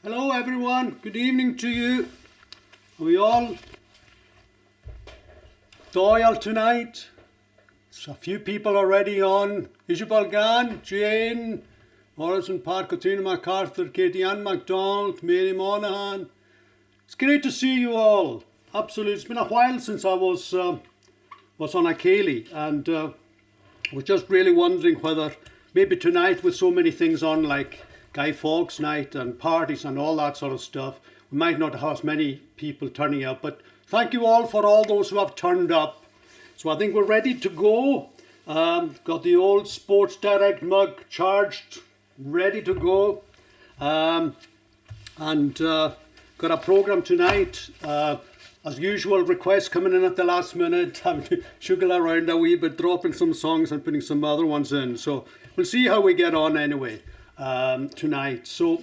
Hello everyone, good evening to you. Are we all loyal tonight? So a few people already on. Isabel Gann, Jane, Morrison Park, Katrina MacArthur, Katie Ann MacDonald, Mary Monaghan. It's great to see you all. Absolutely, it's been a while since I was on a Ceilidh, and was just really wondering whether maybe tonight with so many things on like Guy Fawkes night and parties and all that sort of stuff, we might not have as many people turning up, but thank you all for all those who have turned up. So I think we're ready to go. Got the old Sports Direct mug charged, ready to go. Got a programme tonight. As usual, requests coming in at the last minute. I'm sugar around a wee bit, dropping some songs and putting some other ones in. So we'll see how we get on anyway tonight. So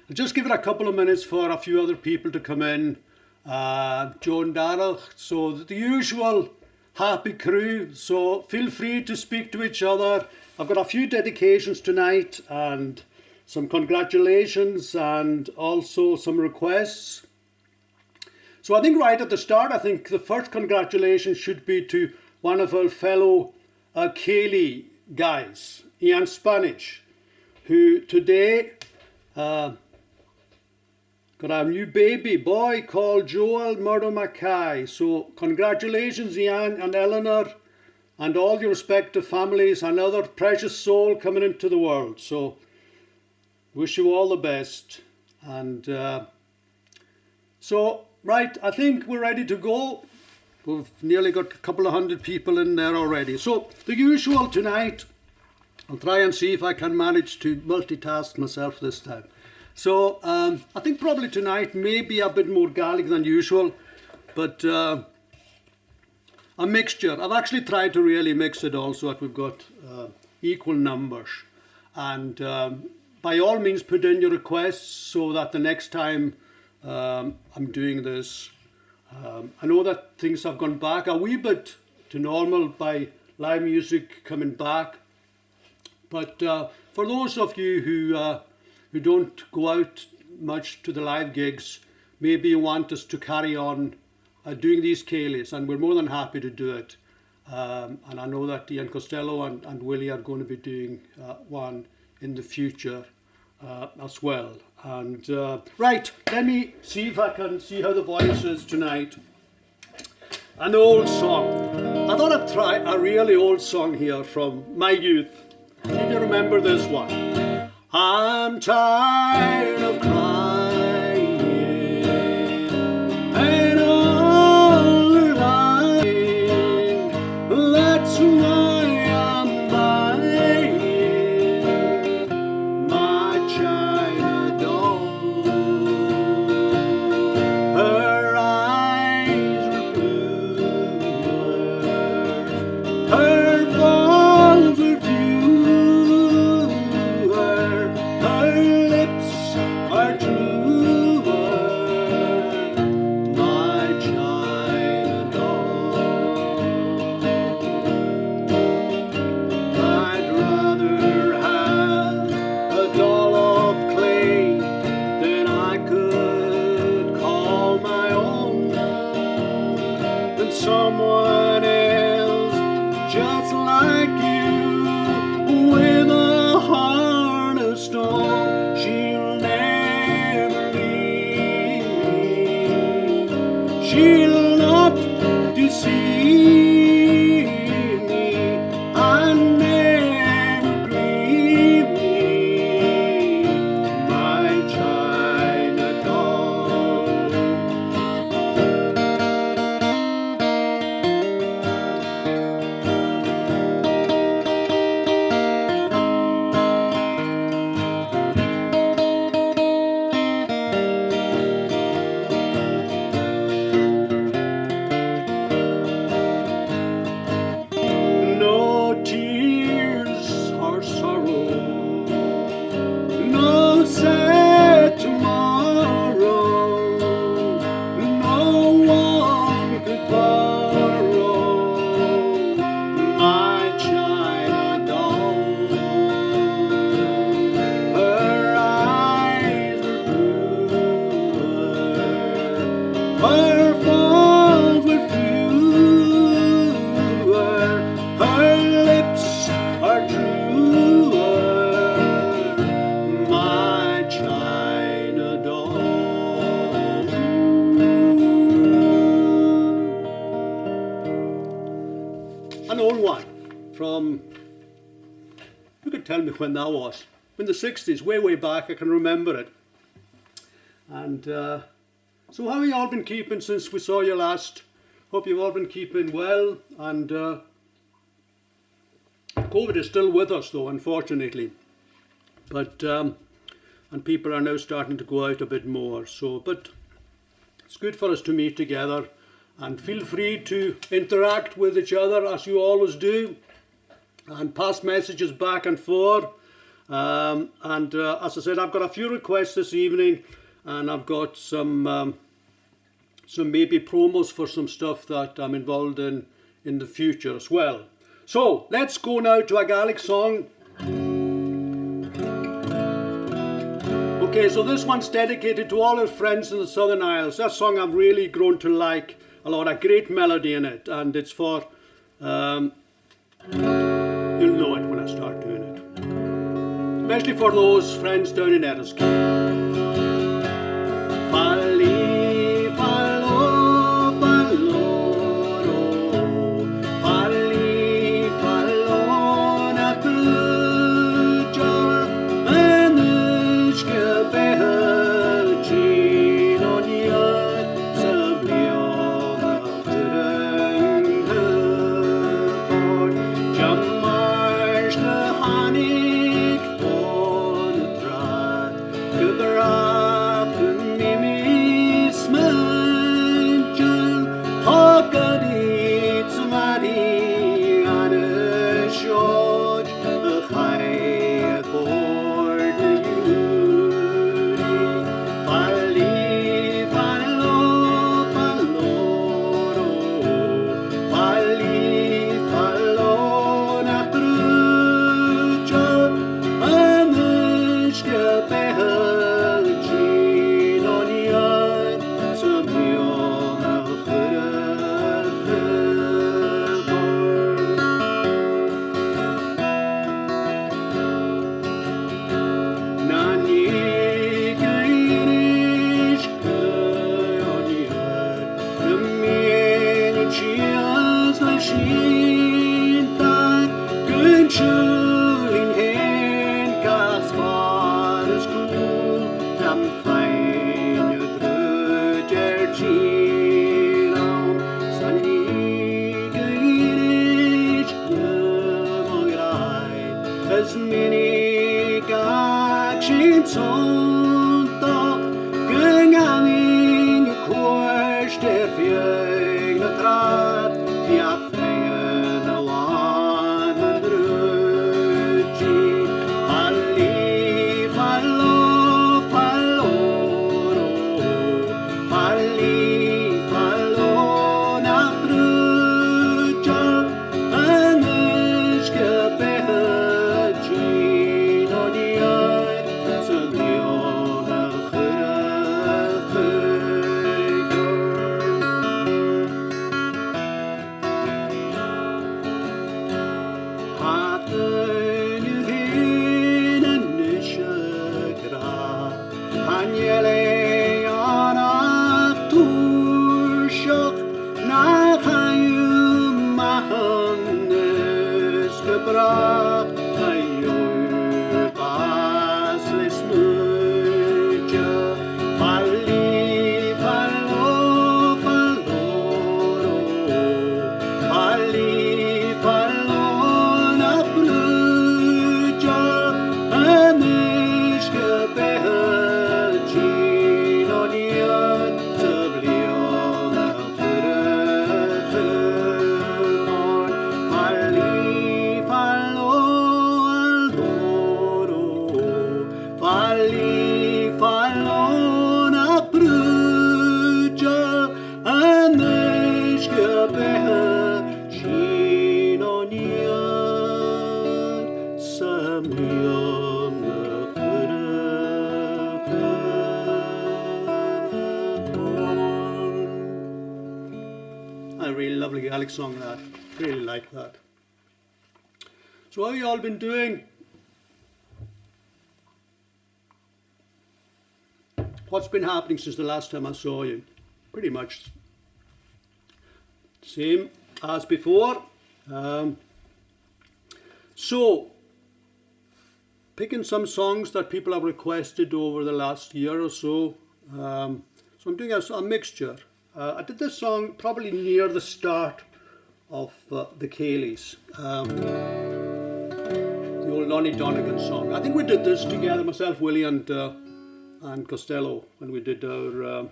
I'll just give it a couple of minutes for a few other people to come in. Joan Darragh, so the usual happy crew. So feel free to speak to each other. I've got a few dedications tonight and some congratulations and also some requests. So I think right at the start, I think the first congratulations should be to one of our fellow Ceilidh guys, Ian Spanish, who today got a new baby boy called Joel Murdo Mackay. So congratulations, Ian and Eleanor, and all your respective families. Another precious soul coming into the world. So wish you all the best. And right, I think we're ready to go. We've nearly got a couple of hundred people in there already. So the usual tonight. I'll try and see if I can manage to multitask myself this time. So I think probably tonight maybe a bit more Gaelic than usual, but a mixture. I've actually tried to really mix it all so that we've got equal numbers. And by all means put in your requests so that the next time I'm doing this, I know that things have gone back a wee bit to normal by live music coming back. But for those of you who don't go out much to the live gigs, maybe you want us to carry on doing these Ceilidhs, and we're more than happy to do it. And I know that Ian Costello and Willie are going to be doing one in the future as well. And right, let me see if I can see how the voice is tonight. An old song. I thought I'd try a really old song here from my youth. If you remember this one. I'm tired of crying and all the lying. That's why I'm buying my China doll. Her eyes are blue, her balls are few. Someone else just like you with a heart of stone. She'll never leave me. She'll not deceive me and never grieve me. My China doll. her faults were fewer, her lips are truer, my China doll. An old one from, you could tell me when that was, in the 60s, way back. I can remember it. And so how have you all been keeping since we saw you last? Hope you've all been keeping well. And COVID is still with us though, unfortunately. But and people are now starting to go out a bit more. So, but it's good for us to meet together, and feel free to interact with each other as you always do, and pass messages back and forth. As I said, I've got a few requests this evening, and I've got some maybe promos for some stuff that I'm involved in the future as well. So let's go now to a Gaelic song. Okay, so this one's dedicated to all our friends in the Southern Isles. That song I've really grown to like a lot. A great melody in it, and it's for you'll know it when I start doing it. Especially for those friends down in Eriskine. A really lovely Gaelic song that. Really like that. So how have you all been doing? What's been happening since the last time I saw you? Pretty much same as before. So, picking some songs that people have requested over the last year or so. So I'm doing a mixture. I did this song probably near the start of the Ceilidhs. The old Lonnie Donegan song. I think we did this together, myself, Willie and Costello, when we did our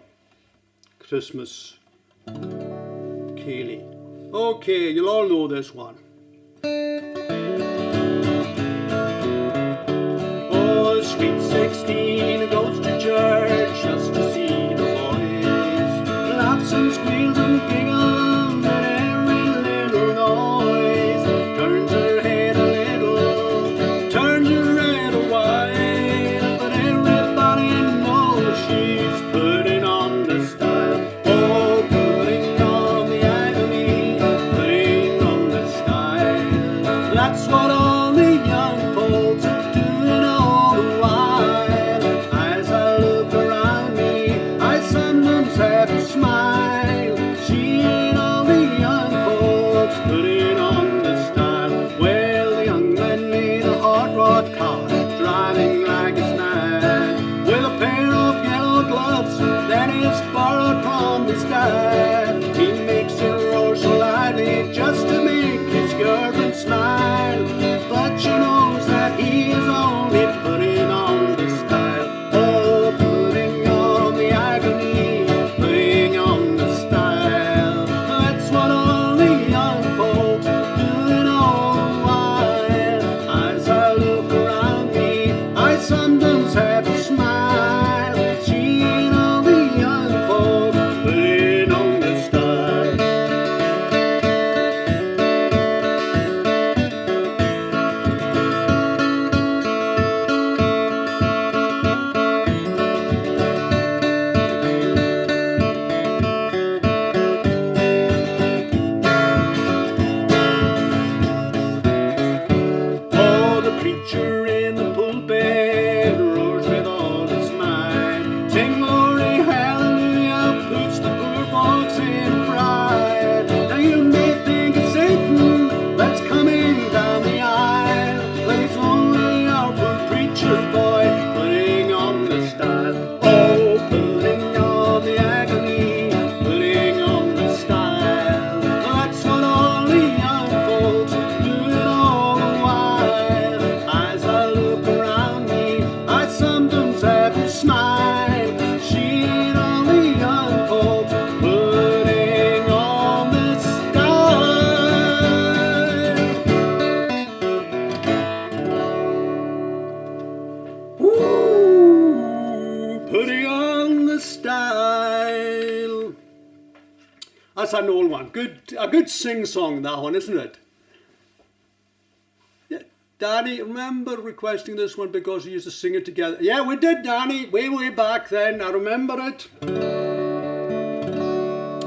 Christmas Ceilidh. Okay, you'll all know this one. Oh, sweet 16 goes to church just to see the boys. Laughs and squeals and giggles at every little noise. Turns her head a little, turns her head a while, but everybody knows she's putting on the style. Oh, putting on the agony, putting on the style. That's what all the young folks are doing all the while. As I look around me, I sometimes have to smile, seeing all the young folks putting on the style. Well, the young man made a hot rod car, driving like it's mad, with a pair of yellow gloves that is borrowed from his dad. He makes it roar so lively just to make his girlfriend smile, but she knows that he is only putting on the style. Oh, putting on the agony, putting on the style. That's what all the young folks are doing all the while. As I look around me, I sometimes have to smile, seeing all the young folks putting on the style. Oh, the preacher in the pulpit roars with all his might. Sing glory, hallelujah, puts the poor folks in fright. Now you may think it's Satan that's coming down the aisle, but it's only our poor preacher boy putting on the style. Oh, putting on the agony, putting on the style. That's what all the young folks are doing all the while. As I look around me, I sometimes have to smile, seeing all the young folks putting on the style. Ooh, putting on the style. That's an old one. A good sing song, that one, isn't it? Yeah, Danny, remember requesting this one because we used to sing it together? Yeah, we did, Danny, way back then. I remember it.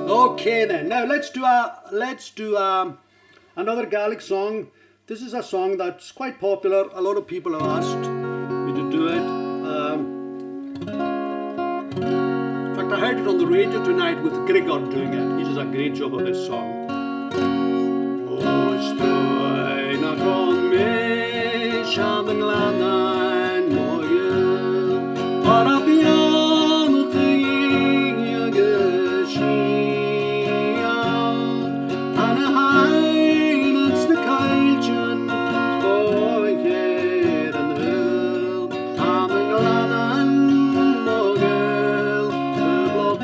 Okay then. Now let's do another Gaelic song. This is a song that's quite popular. A lot of people have asked me to do it. In fact, I heard it on the radio tonight with Grigor doing it. He does a great job of this song. Oh, stoi na con me, sham and lanan moye, ora piano thing you gashia, and a high it's the kailchen, boy head and hill, am and lanan mogel, the block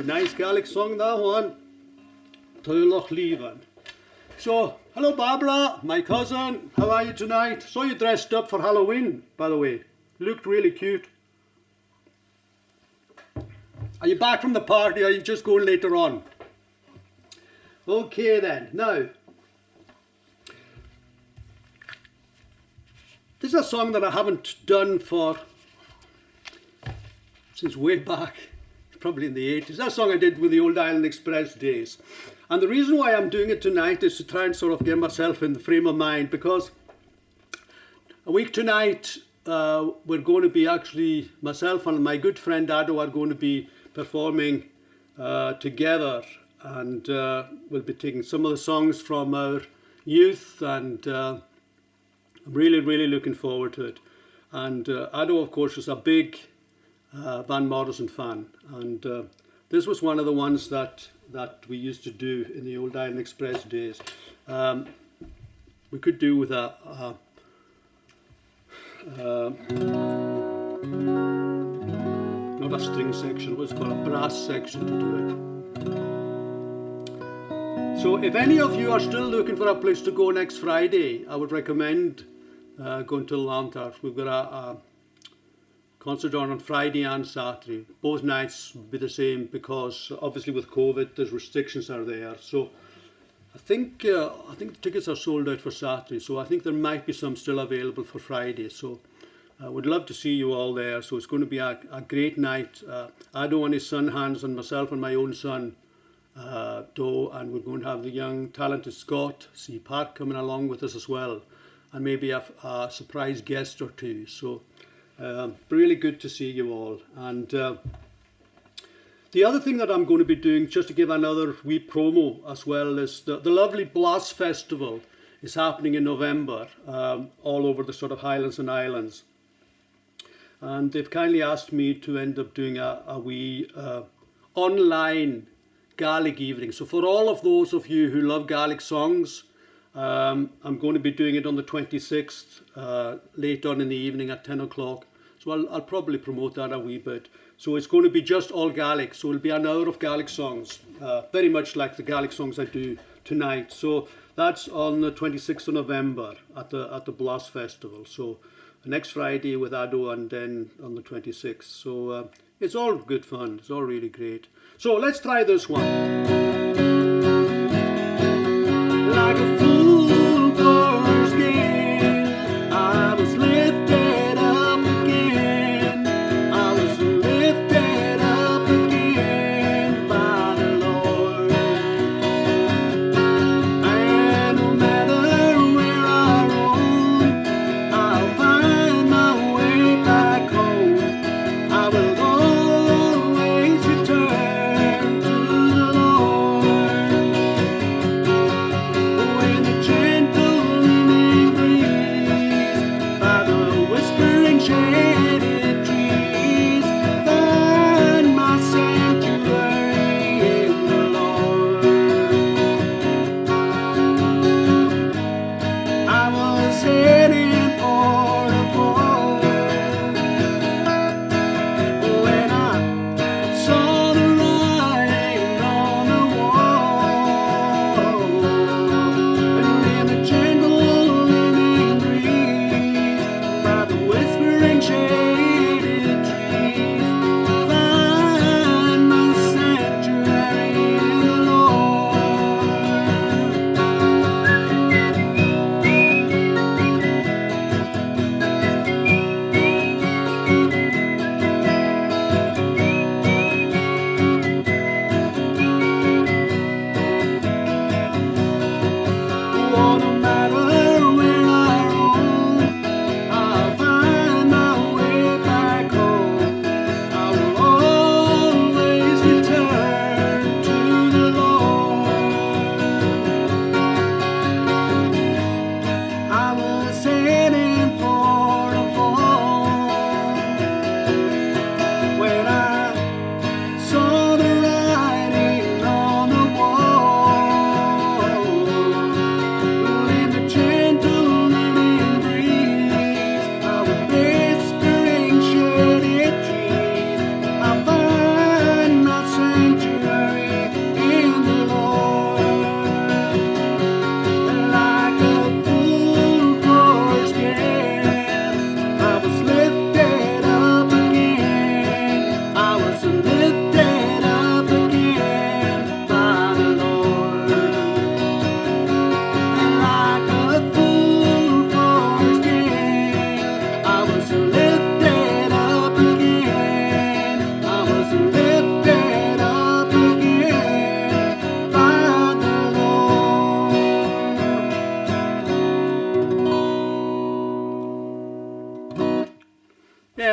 Nice Gaelic song, that one. Ceilidh. So, hello Barbara, my cousin. How are you tonight? Saw you dressed up for Halloween, by the way. Looked really cute. Are you back from the party or are you just going later on? Okay then. Now, this is a song that I haven't done since way back. Probably in the 80s. That song I did with the Old Island Express days. And the reason why I'm doing it tonight is to try and sort of get myself in the frame of mind, because a week tonight we're going to be actually, myself and my good friend Ado are going to be performing together, and we'll be taking some of the songs from our youth, and I'm really looking forward to it. And Ado of course is a big Van Morrison fan, and this was one of the ones that we used to do in the Old Island Express days. We could do with not a string section, what's called a brass section to do it. So if any of you are still looking for a place to go next Friday, I would recommend going to Lantart. We've got a concert on Friday and Saturday. Both nights will be the same because obviously with COVID there's restrictions are there. So I think the tickets are sold out for Saturday. So I think there might be some still available for Friday. So I would love to see you all there. So it's going to be a great night. Ado and his son Hans and myself and my own son Do, and we're going to have the young talented Scott C. Pat coming along with us as well, and maybe a surprise guest or two. So really good to see you all. And the other thing that I'm going to be doing, just to give another wee promo as well, is the lovely Blast Festival is happening in November all over the sort of Highlands and Islands. And they've kindly asked me to end up doing a wee online Gaelic evening. So for all of those of you who love Gaelic songs, I'm going to be doing it on the 26th, late on in the evening at 10 o'clock. So I'll probably promote that a wee bit. So it's going to be just all Gaelic. So it'll be an hour of Gaelic songs, very much like the Gaelic songs I do tonight. So that's on the 26th of November at the Blast Festival. So next Friday with Ado, and then on the 26th. So it's all good fun. It's all really great. So let's try this one. Like a fool for his gain, I was lifted up again. I was lifted up again by the Lord. And no matter where I roam, I'll find my way back home. I will always return to the Lord.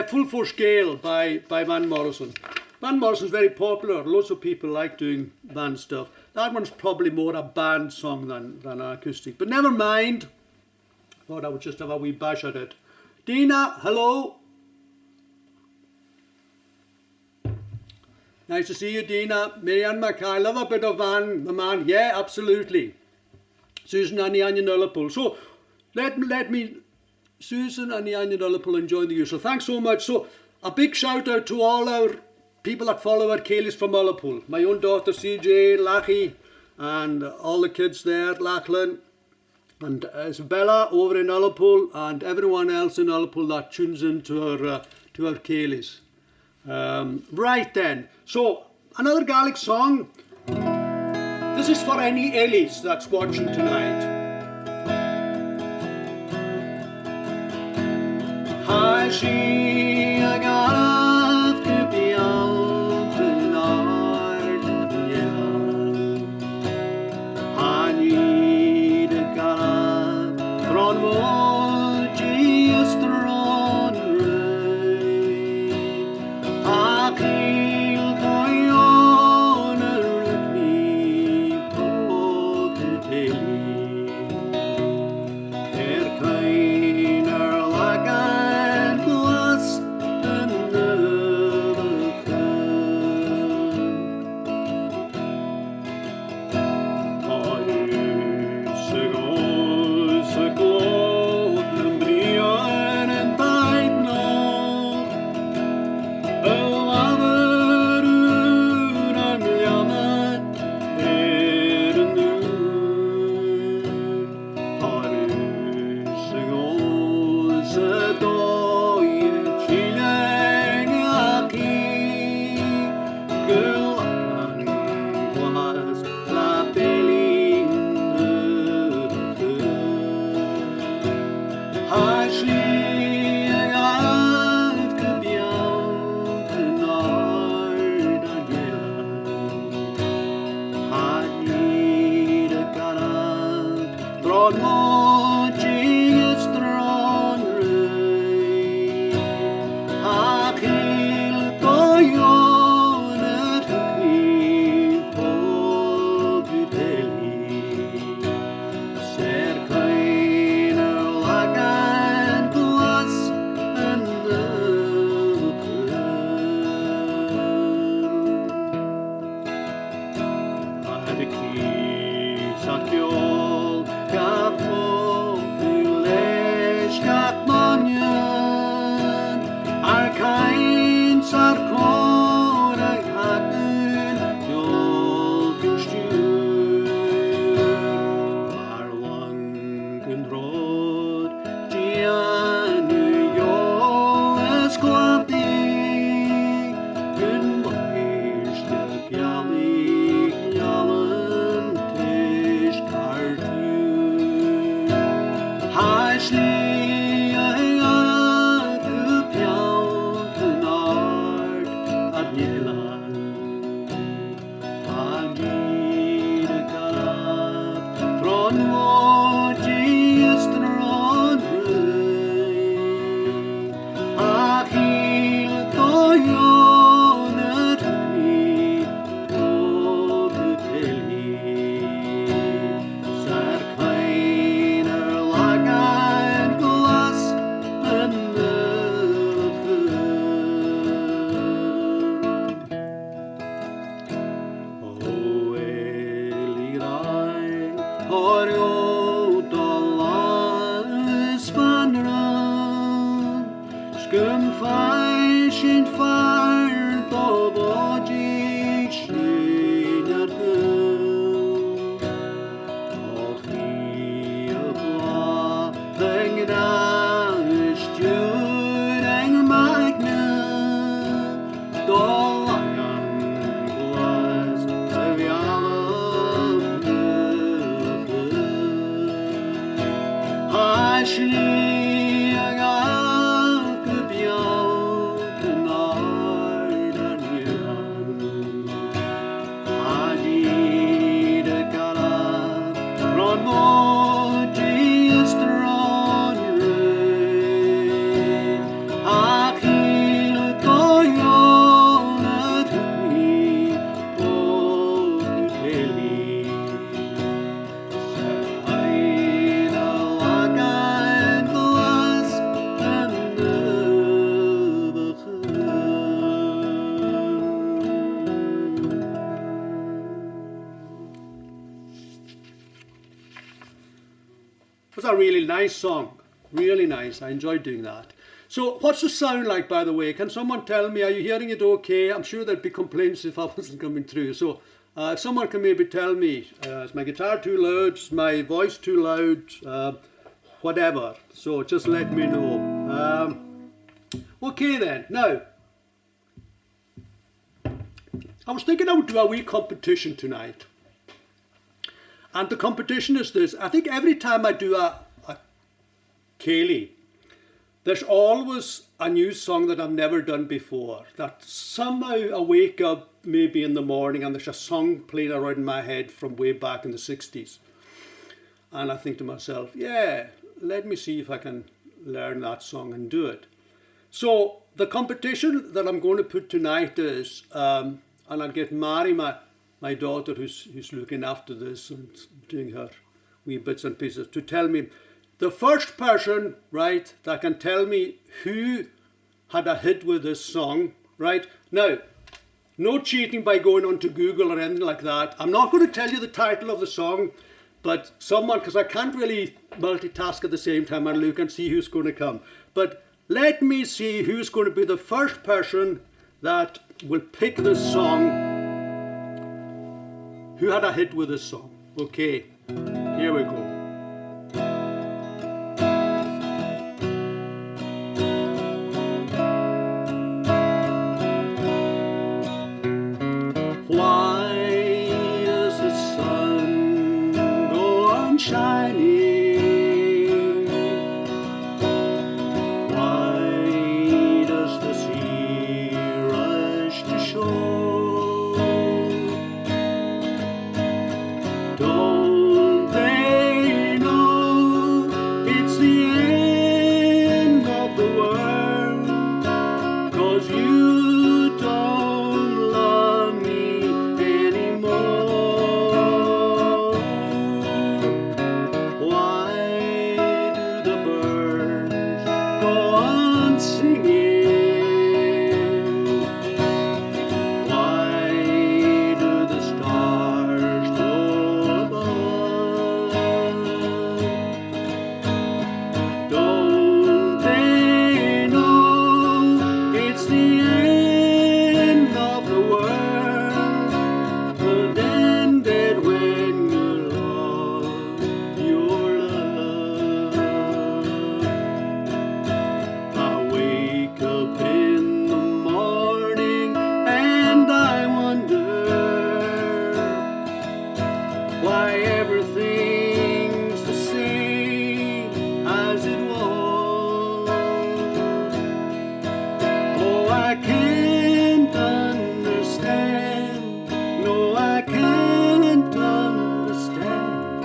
Full Force Gale by Van Morrison. Van Morrison's very popular. Lots of people like doing band stuff. That one's probably more a band song than acoustic. But never mind. Thought I would just have a wee bash at it. Dina, hello. Nice to see you, Dina. Marianne Mackay, love a bit of Van, the man. Yeah, absolutely. Susan and the Onion Ullapool. So let me, Susan and the Onion Ullapool, enjoy the usual. Thanks so much. So a big shout out to all our people that follow our Ceilidh from Ullapool. My own daughter CJ, Lachie, and all the kids there, Lachlan, and Isabella over in Ullapool, and everyone else in Ullapool that tunes into our Ceilidh. Right then, so another Gaelic song. This is for any Ellies that's watching tonight. Hi, she got to be out tonight. I need a got from what she is thrown right. I feel going on with me, poor They're kinder like a glass and never can. I used to go so close and brian and tight now. I It was a really nice song. Really nice. I enjoyed doing that. So what's the sound like, by the way? Can someone tell me, are you hearing it okay? I'm sure there'd be complaints if I wasn't coming through. So if someone can maybe tell me, is my guitar too loud? Is my voice too loud? Whatever. So just let me know. Okay then. Now, I was thinking I would do a wee competition tonight. And the competition is this. I think every time I do a Ceilidh, there's always a new song that I've never done before. That somehow I wake up maybe in the morning and there's a song playing around in my head from way back in the 60s. And I think to myself, yeah, let me see if I can learn that song and do it. So the competition that I'm going to put tonight is, and I'll get Mary, my daughter, who's looking after this and doing her wee bits and pieces, to tell me the first person, right, that can tell me who had a hit with this song, right? Now, no cheating by going onto Google or anything like that. I'm not going to tell you the title of the song, but someone, because I can't really multitask at the same time and look and see who's going to come. But let me see who's going to be the first person that will pick this song, who had a hit with this song. Okay, here we go. Why does the sun go on shining? Why does the sea rush to shore? Don't they know it's the end of the world? 'Cause you don't love me anymore. Why do the birds go on singing? Why do the stars go above? Don't they know it's the end of the world? But ended when you lost your love. I wake up in the morning and I wonder why everything's the same as it was. Oh, I can't understand. No, I can't understand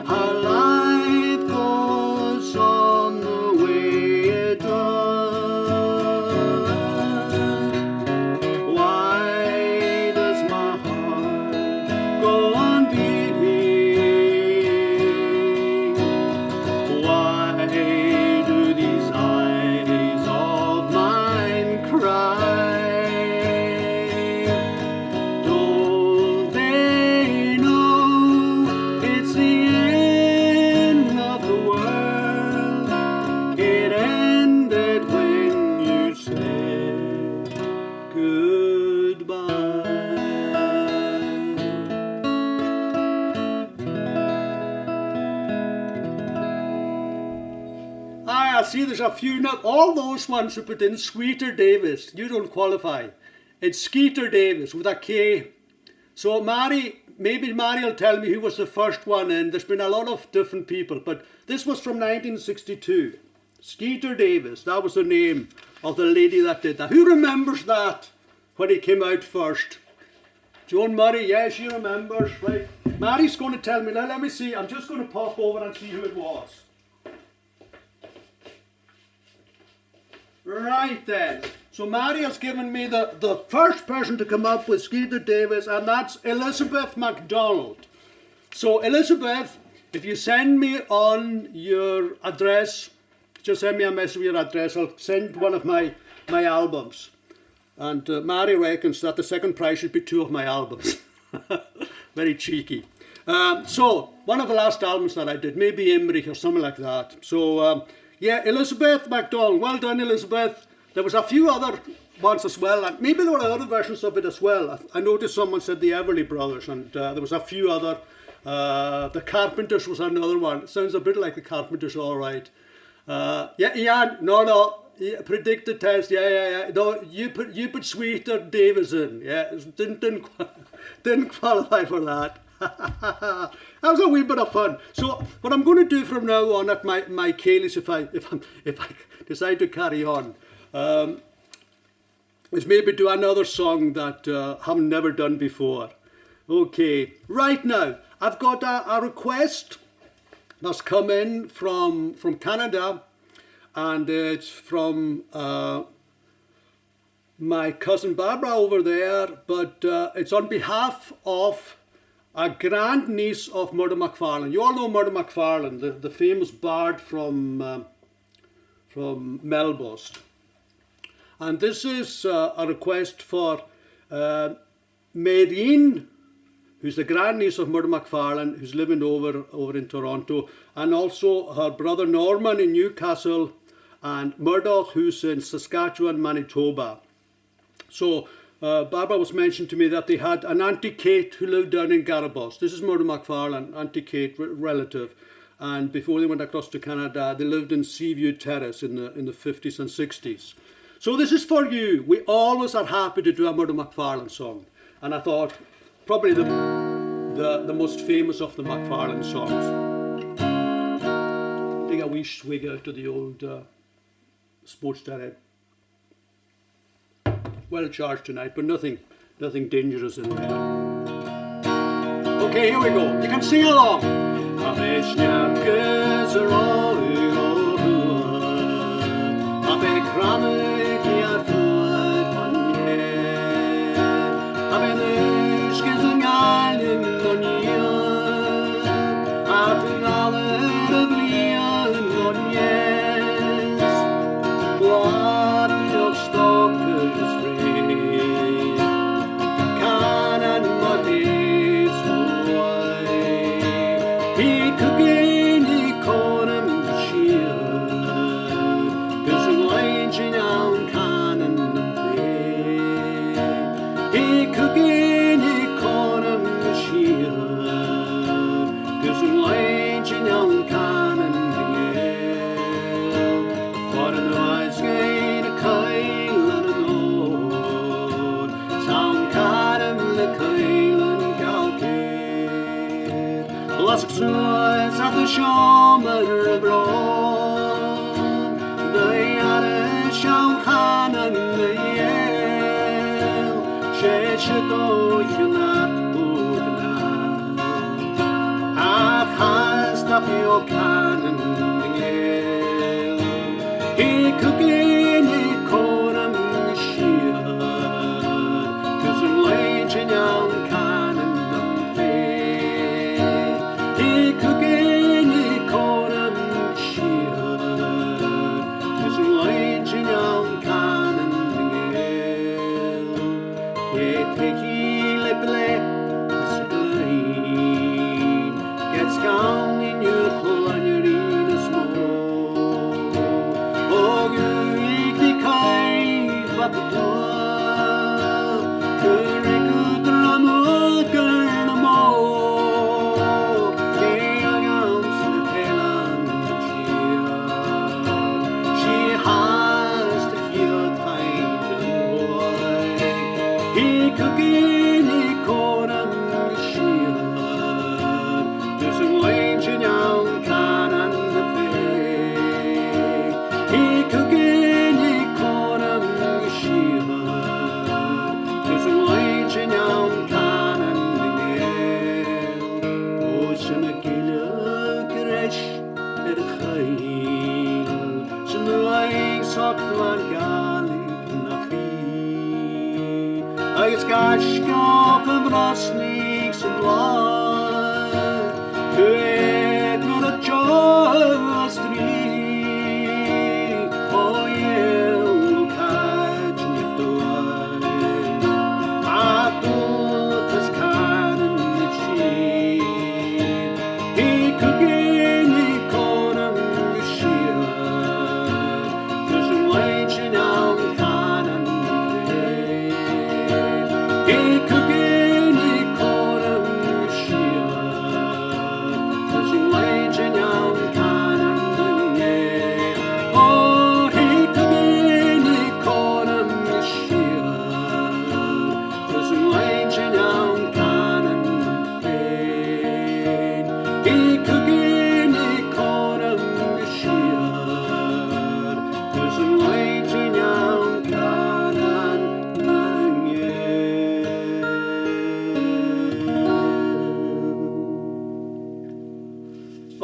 how life goes on the way it does. Why does my heart go on beating? Why do these eyes of mine cry? Don't they know it's the end of the world? It ended when you said goodbye. I see there's a few now. All those ones who put in Skeeter Davis, you don't qualify. It's Skeeter Davis with a K. So maybe Mary will tell me who was the first one in. There's been a lot of different people, but this was from 1962. Skeeter Davis, that was the name of the lady that did that. Who remembers that when it came out first? Joan Murray, yeah, she remembers, right? Mary's going to tell me. Now let me see. I'm just going to pop over and see who it was. Right then. So Mary has given me the first person to come up with Skeeter Davis, and that's Elizabeth MacDonald. So Elizabeth, if you send me on your address, just send me a message with your address, I'll send one of my albums. And Mary reckons that the second prize should be two of my albums. Very cheeky. So, one of the last albums that I did, maybe Imrich or something like that. So, yeah, Elizabeth MacDonald, well done, Elizabeth. There was a few other ones as well, and maybe there were other versions of it as well. I noticed someone said the Everly Brothers, and there was a few other. The Carpenters was another one. It sounds a bit like the Carpenters, all right. Yeah, no. Yeah, predicted test, yeah. No, you put Sweeter Davison, yeah. Didn't qualify for that. That was a wee bit of fun. So what I'm going to do from now on at my Ceilidh, if I decide to carry on, is maybe do another song that I've never done before. Okay, right now I've got a request that's come in from Canada, and it's from my cousin Barbara over there, but it's on behalf of a grandniece of Murdo MacFarlane. You all know Murdo MacFarlane, the famous bard from Melbourne. And this is a request for Maureen, who's the grandniece of Murdo MacFarlane, who's living over in Toronto, and also her brother Norman in Newcastle, and Murdoch, who's in Saskatchewan, Manitoba. So Barbara was mentioned to me that they had an Auntie Kate who lived down in Garibos. This is Murdo MacFarlane, Auntie Kate, relative. And before they went across to Canada, they lived in Seaview Terrace in the 50s and 60s. So this is for you. We always are happy to do a Murdo MacFarlane song. And I thought, probably the most famous of the MacFarlane songs. Take a wee swig out to the old Sports Direct. Well charged tonight, but nothing dangerous in there. Okay, here we go. You can sing along.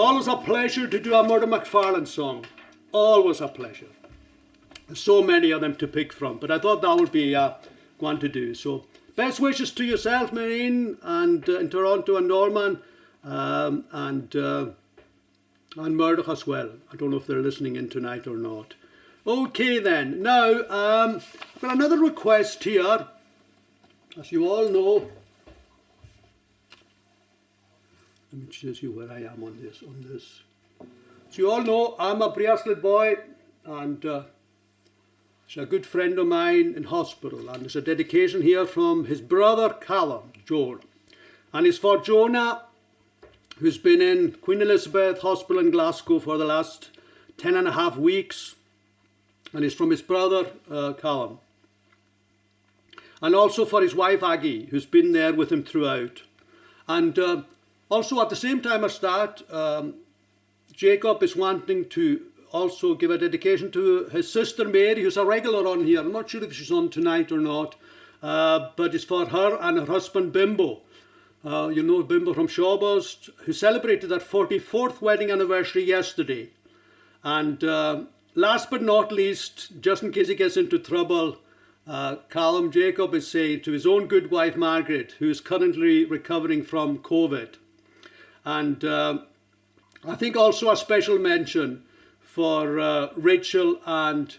Always a pleasure to do a Murdo McFarlane song. Always a pleasure. There's so many of them to pick from, but I thought that would be one to do. So best wishes to yourself, Marine, and in Toronto, and Norman, and Murdoch as well. I don't know if they're listening in tonight or not. Okay then, now I've got another request here. As you all know, let me show you where I am on this. As you all know, I'm a Ceilidh boy, and he's a good friend of mine in hospital, and there's a dedication here from his brother Calum, Joel. And it's for Jonah, who's been in Queen Elizabeth Hospital in Glasgow for the last 10.5 weeks. And it's from his brother Calum. And also for his wife Aggie, who's been there with him throughout. And also at the same time as that, Jacob is wanting to also give a dedication to his sister Mary, who's a regular on here. I'm not sure if she's on tonight or not, but it's for her and her husband Bimbo. You know Bimbo from Shawbost, who celebrated their 44th wedding anniversary yesterday. And last but not least, just in case he gets into trouble, Calum Jacob is saying to his own good wife Margaret, who is currently recovering from COVID. And I think also a special mention for Rachel and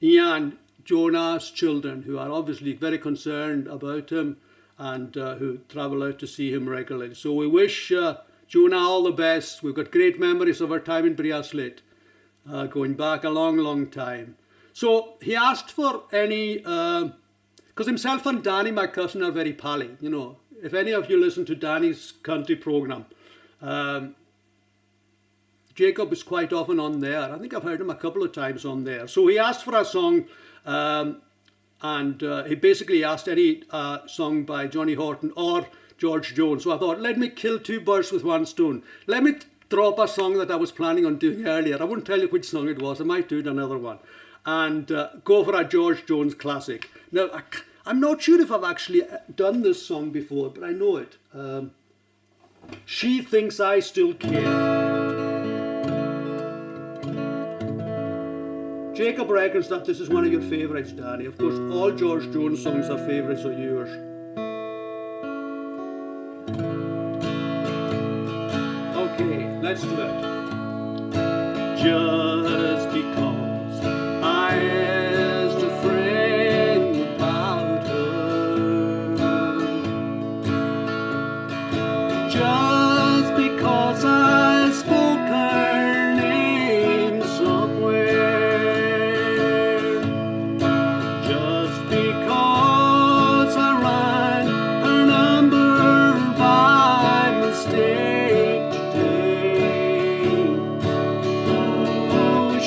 Ian, Jonah's children, who are obviously very concerned about him and who travel out to see him regularly. So we wish Jonah all the best. We've got great memories of our time in Ceilidh, going back a long, long time. So he asked for any, because himself and Danny, my cousin, are very pally. You know, if any of you listen to Danny's country programme, Jacob is quite often on there. I think I've heard him a couple of times on there. So he asked for a song, and he basically asked any song by Johnny Horton or George Jones. So I thought, let me kill two birds with one stone. Let me drop a song that I was planning on doing earlier. I wouldn't tell you which song it was. I might do another one. And go for a George Jones classic. Now, I'm not sure if I've actually done this song before, but I know it. She Thinks I Still Care. Jacob reckons that this is one of your favourites, Danny. Of course, all George Jones songs are favourites of yours. Okay, let's do it. Just because I asked a friend about her, just because I spoke her name somewhere, just because I ran her number by mistake today. Oh,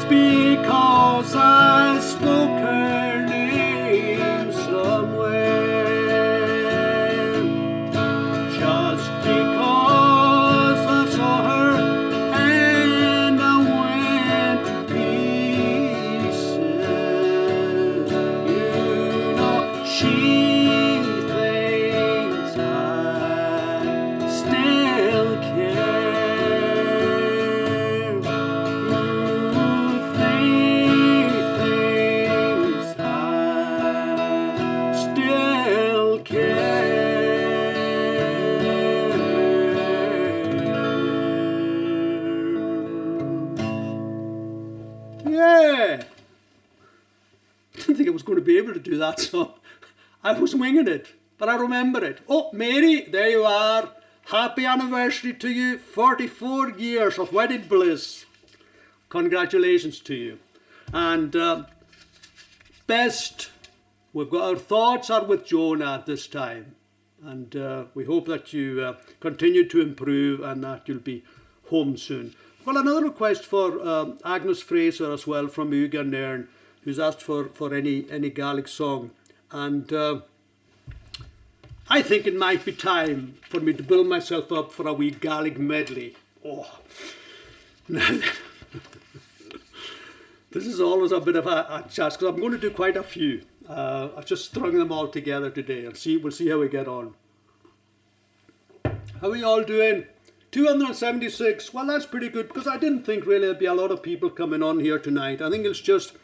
because I spoke her name somewhere, just because I saw her and I went pieces. You know, she thinks I still care. Yeah, I didn't think I was going to be able to do that, so I was winging it, but I remember it. Oh, Mary, there you are. Happy anniversary to you. 44 years of wedded bliss. Congratulations to you. And best, we've got our thoughts are with Jonah at this time. And we hope that you continue to improve and that you'll be home soon. Well, another request for Agnes Fraser as well from Ugan Nairn, who's asked for any Gaelic song. And I think it might be time for me to build myself up for a wee Gaelic medley. Oh, this is always a bit of a chance because I'm going to do quite a few. I've just strung them all together today and we'll see how we get on. How are we all doing? 276, well that's pretty good because I didn't think really there'd be a lot of people coming on here tonight. I think it's just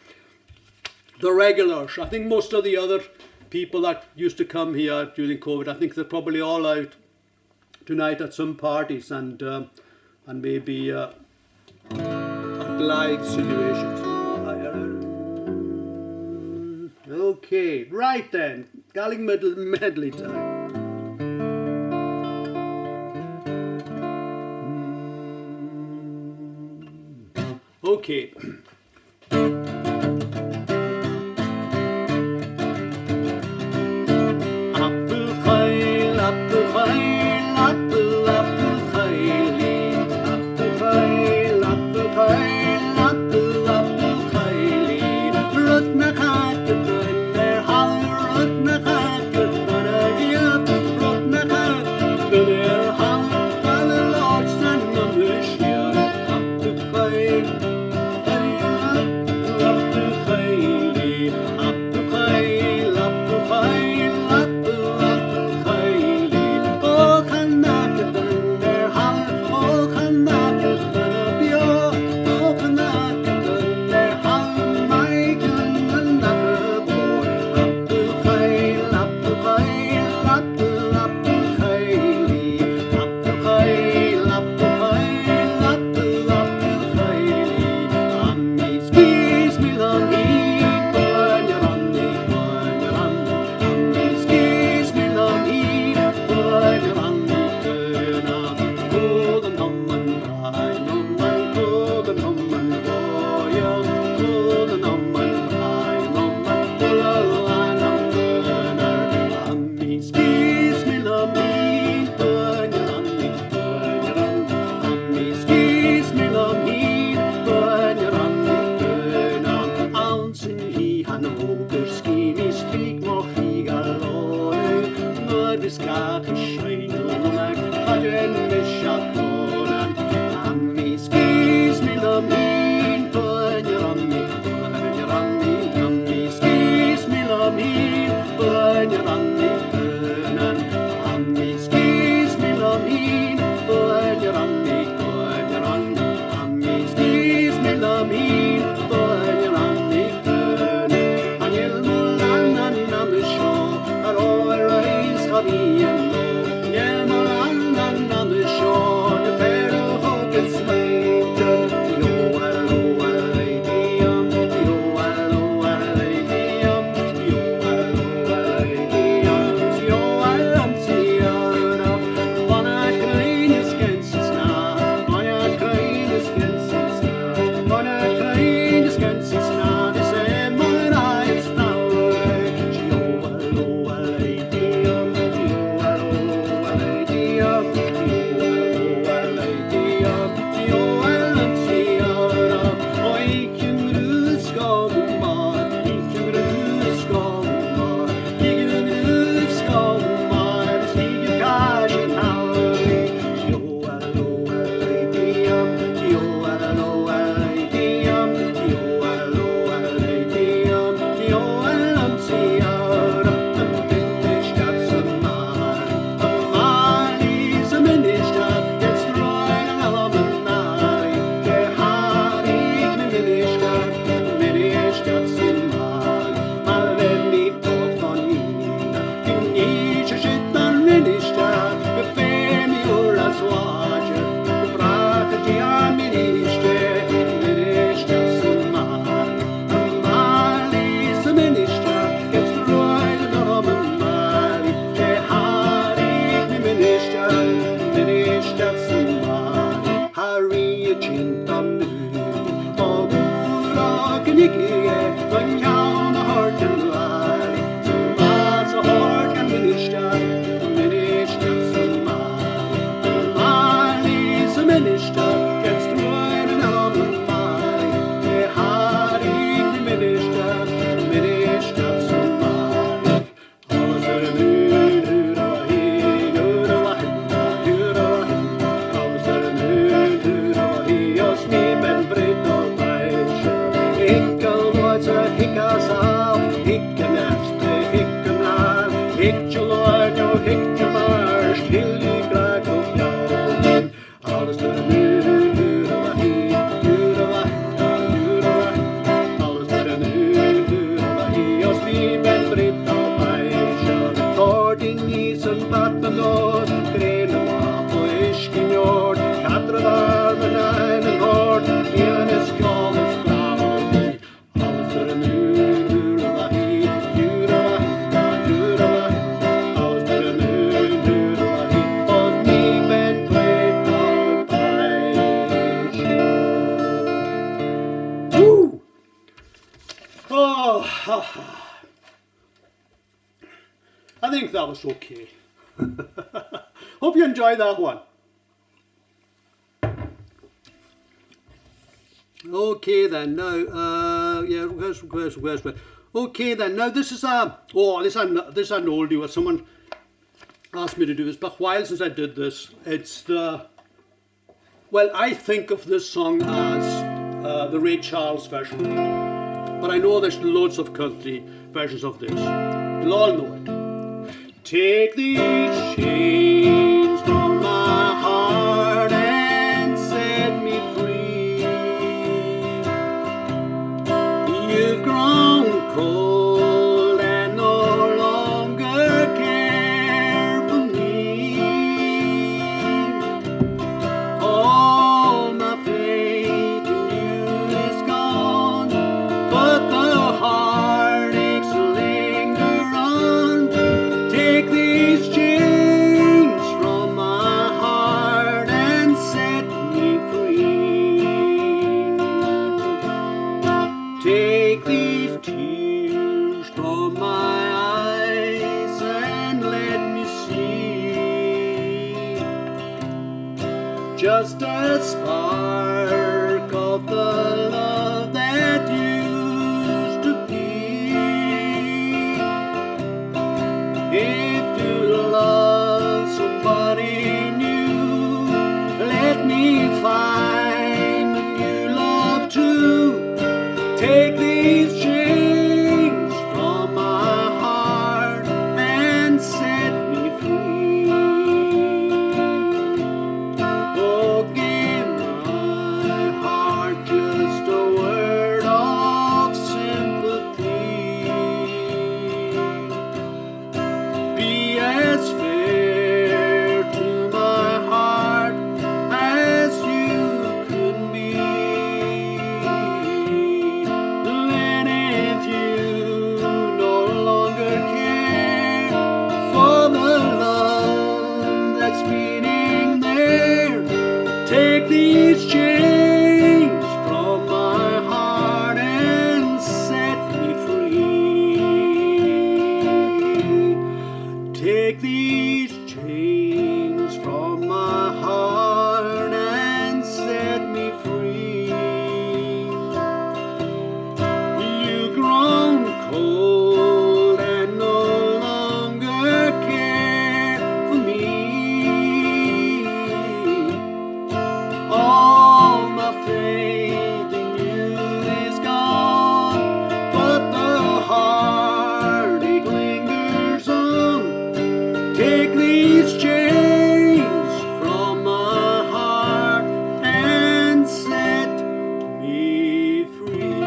the regulars. I think most of the other people that used to come here during COVID, I think they're probably all out tonight at some parties and maybe at live situations. Okay, right then, Gaelic medley time. Okay. I think that was okay. Hope you enjoyed that one. Okay then, now, yeah, where's okay then, now this is a, this is an oldie where someone asked me to do this, but a while since I did this. It's the, well, I think of this song as the Ray Charles version, but I know there's loads of country versions of this. You'll all know it. Take these chains from my heart and set me free. You've grown cold and no longer care for me. All my faith in you is gone, but the heartaches linger on. Take these chains from my heart and set me free. Take these tears from my eyes and let me see just a spark of the love that used to be. If you love somebody new, let me find a new love too. Take these chains from my heart and set me free. Oh, give my heart just a word of sympathy. Be as fair to my heart as you could be. Then if you no longer care for the love that's beating there, take these chains from my heart and set me free. Take these chains from my heart and set me free. You've grown cold and no longer care for me. All my faith in you is gone, but the heartache lingers on. Take these chains from my heart and set me free.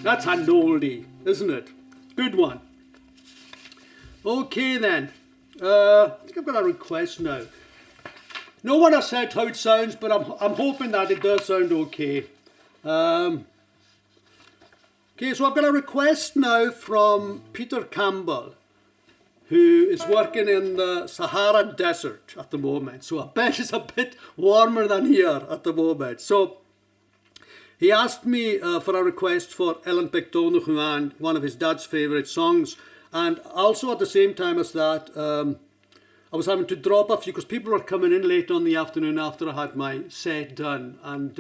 That's an oldie, isn't it? Good one. Okay then. I think I've got a request now. No one has said how it sounds, but I'm hoping that it does sound okay. Okay, so I've got a request now from Peter Campbell, who is working in the Sahara Desert at the moment. So I bet it's a bit warmer than here at the moment. So he asked me for a request for Ellen Pictonach, one of his dad's favourite songs. And also at the same time as that, I was having to drop a few, because people were coming in late on the afternoon after I had my set done. And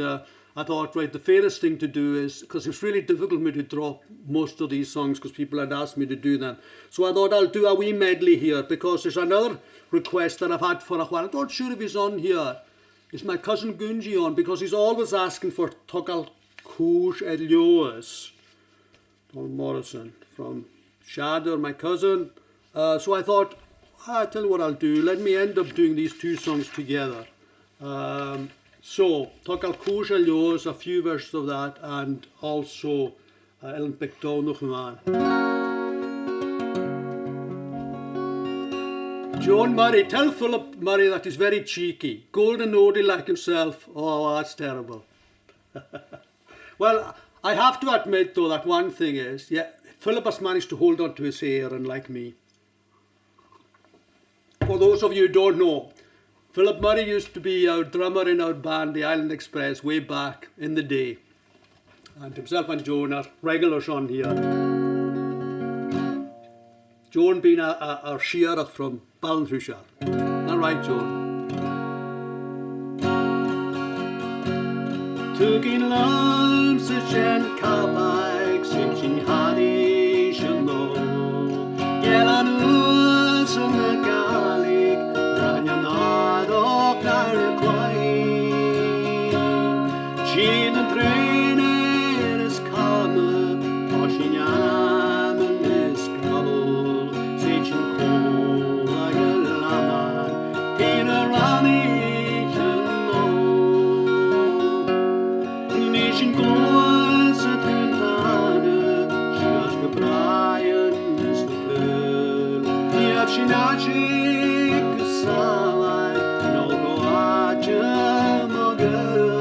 I thought, right, the fairest thing to do is, because it's really difficult for me to drop most of these songs because people had asked me to do them. So I thought I'll do a wee medley here, because there's another request that I've had for a while. I'm not sure if he's on here. Is my cousin Gunji on? Because he's always asking for Tugal Cúis Elios, Don Morrison from Shadow, my cousin. So I thought, I tell you what I'll do. Let me end up doing these two songs together. So, Tugal Cúis Elios, a few verses of that, and also Ellen Pictonach. John Murray, tell Philip Murray that he's very cheeky. Golden oldie like himself. Oh, that's terrible. Well, I have to admit though that one thing is, yeah, Philip has managed to hold on to his hair, and like me. For those of you who don't know, Philip Murray used to be our drummer in our band, the Island Express, way back in the day. And himself and Joan are regulars on here. Joan being our shearer from Ballinthusher. All right, Joan. Tugin lams a gen cabag sin hadi shano. Gelan us on the galig ranyanado car quain. Chin and train is come, Oshinyan is called, Sachin cool like a lama, Peter Rani. Shinachik salai no goacha mogel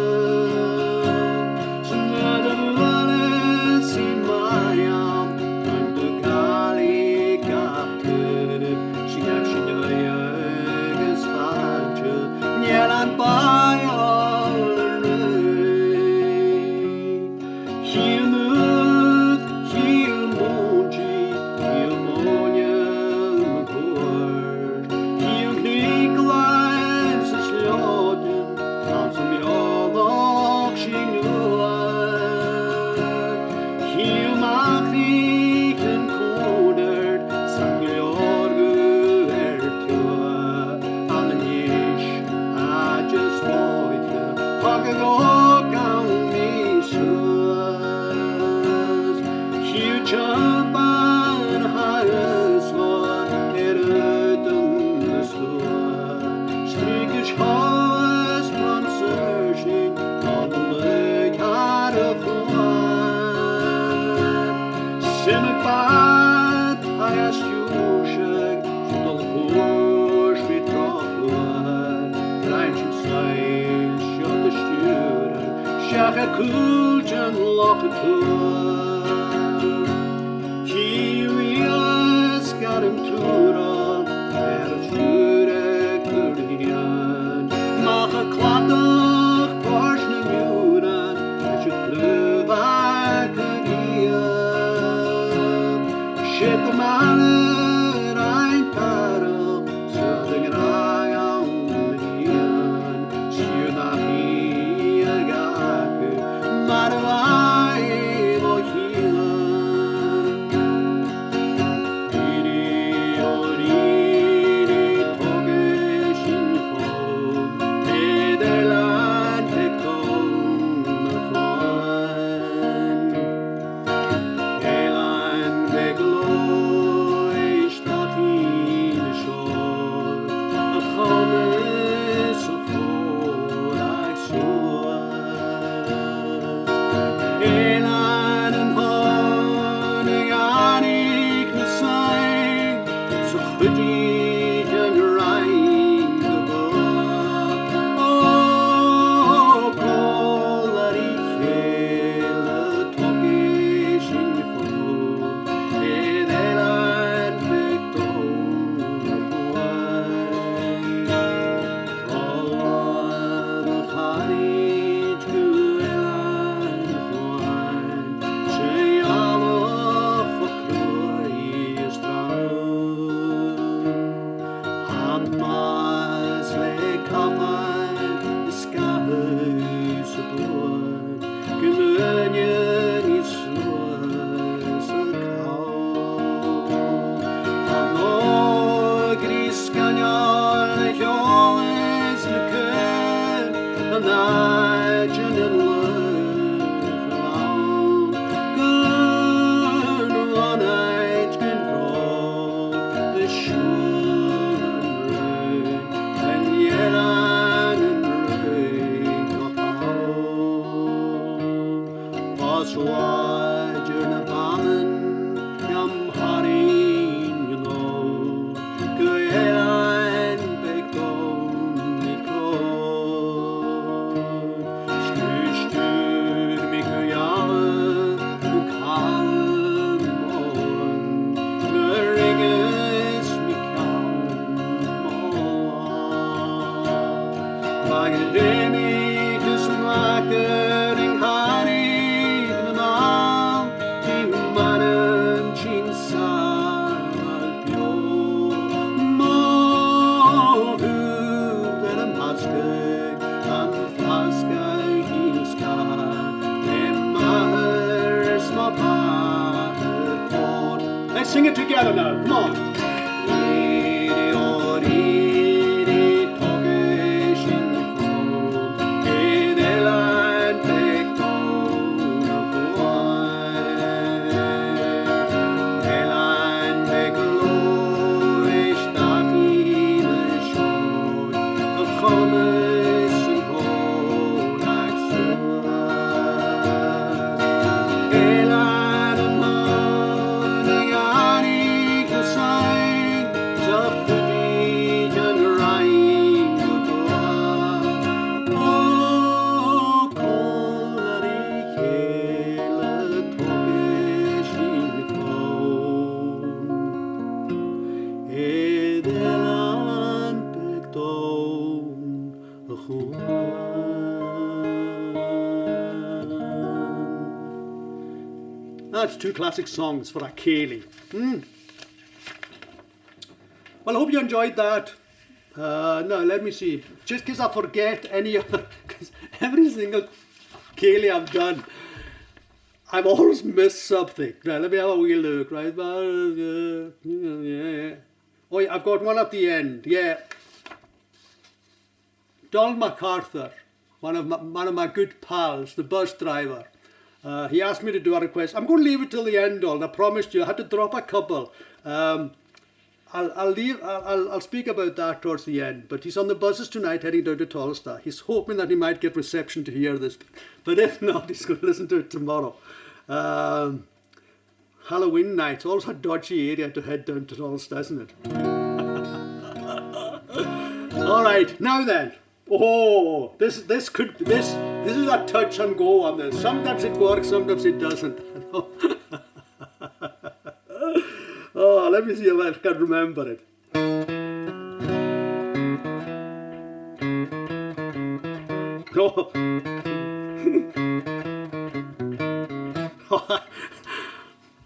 sunada vale simayam and kali kapte shinach shinayagas falche nielan bayal Hilmut Hilmoji Hilmonia Kuljan Lokatua Kirias got him Tural and a Shure Kurdian Maha Kladach Parshna Muran Shukluva Kurdian Shit the Maler Ein Taro Söding Rayan Median Syunahi Marvai Vohilan Diri Masle kapan the skies of blood, communion is so cold. No gris canyon, always looking, and I and love around. Good one night can roll the shore and yellow and rain of home. Was wager na banen, yam harin you know, Guyela and big bone me close. Stuur me Guyala, Calum on, the ringers me Calum on. Academic is marketing honey and all, humanum chin salad pure. More who than a maske and flaske hinska, and mahers my bad. Let's sing it together now, come on. That's two classic songs for a Ceilidh. Well, I hope you enjoyed that. Now, let me see. Just in case I forget any other, because every single Ceilidh I've done, I've always missed something. Right, let me have a wee look, right? Yeah. Oh, yeah, I've got one at the end, yeah. Donald MacArthur, one of my good pals, the bus driver. He asked me to do a request. I'm going to leave it till the end, Donald. I promised you. I had to drop a couple. I'll speak about that towards the end. But he's on the buses tonight heading down to Ceilidh. He's hoping that he might get reception to hear this. But if not, he's going to listen to it tomorrow. Halloween night. Always a dodgy area to head down to Ceilidh, isn't it? All right, now then. Oh, this is a touch and go on this. Sometimes it works, sometimes it doesn't. Oh, let me see if I can remember it. Oh.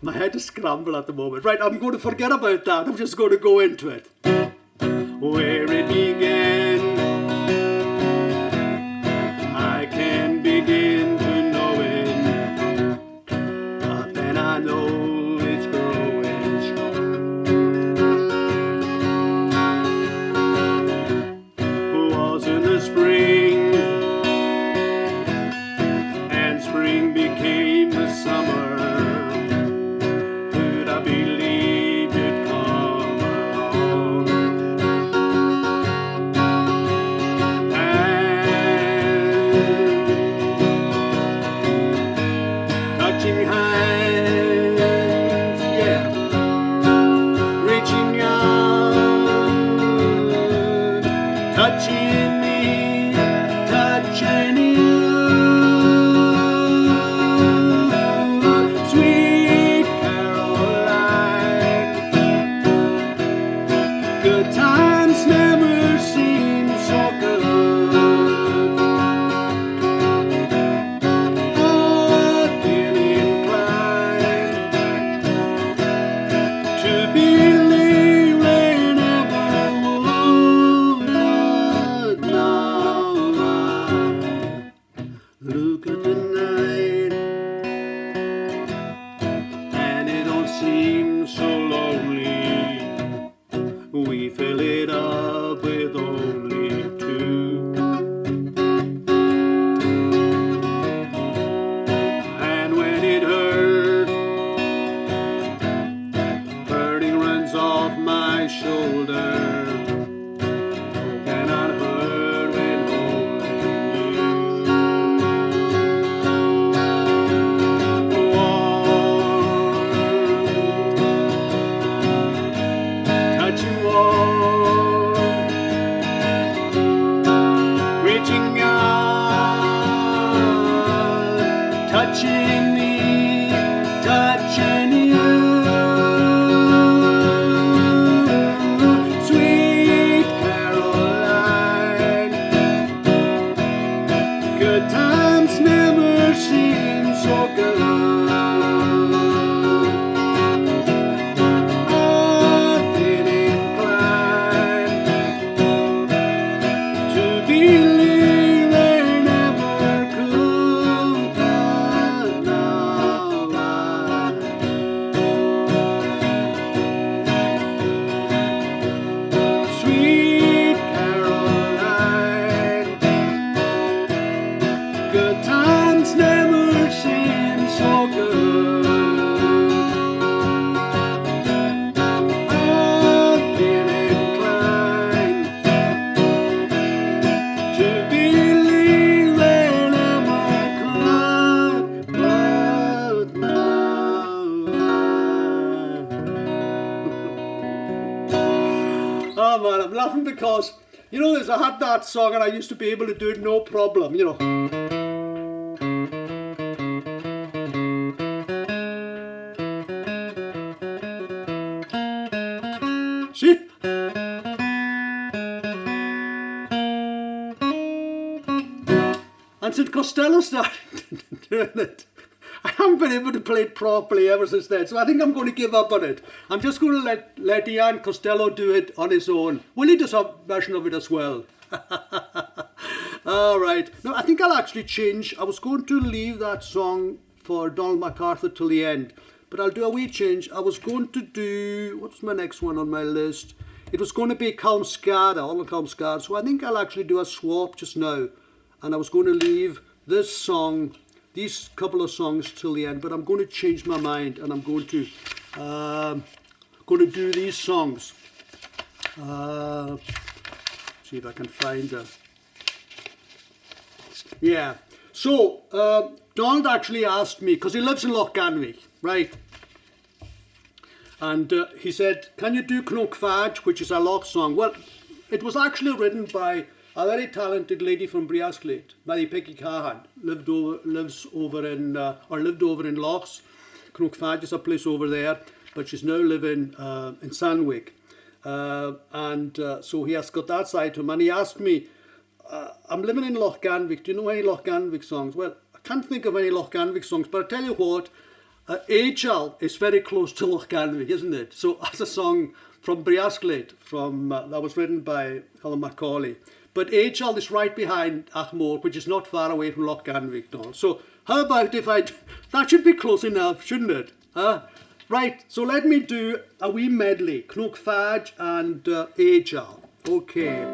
My head is scrambled at the moment. Right, I'm going to forget about that. I'm just going to go into it. Where it began, I can begin to know it, but then I know it's growing strong. Was in the spring, and spring became the summer. Could I believe it'd come along? Touching hands, yeah, reaching out, touching me, touching you, sweet Caroline. Good times never seem so good. To believe they never would. because, you know, I had that song and I used to be able to do it no problem, you know. See? And since Costello started doing it, I haven't been able to play it properly ever since then. So I think I'm going to give up on it. I'm just going to let Ian Costello do it on his own. Will he do some version of it as well? All right. No, I think I'll actually change. I was going to leave that song for Donald MacArthur till the end, but I'll do a wee change. I was going to do, what's my next one on my list? It was going to be Calum all of Calum. So I think I'll actually do a swap just now. And I was going to leave this song, these couple of songs till the end, but I'm going to change my mind and I'm going to do these songs. See if I can find them. Yeah. So Donald actually asked me, because he lives in Lochganwick, right? And he said, can you do Cnóg Fadge, which is a Loch song? Well, it was actually written by a very talented lady from Briascleit, Mary Peggy Cahan, lived over in Lochs. Cnóg Fadge is a place over there, but she's now living in Sandwich. So he has got that side to him, and he asked me, I'm living in Lochganwick, do you know any Lochganwick songs? Well, I can't think of any Lochganwick songs, but I tell you what, Eichel is very close to Lochganwick, isn't it? So that's a song from Briascleit, that was written by Helen Macaulay. But Eichel is right behind Achmore, which is not far away from Lochganwick. No. So how about if that should be close enough, shouldn't it? Right, so let me do a wee medley, Cnóg Fadge and Eichel. Okay.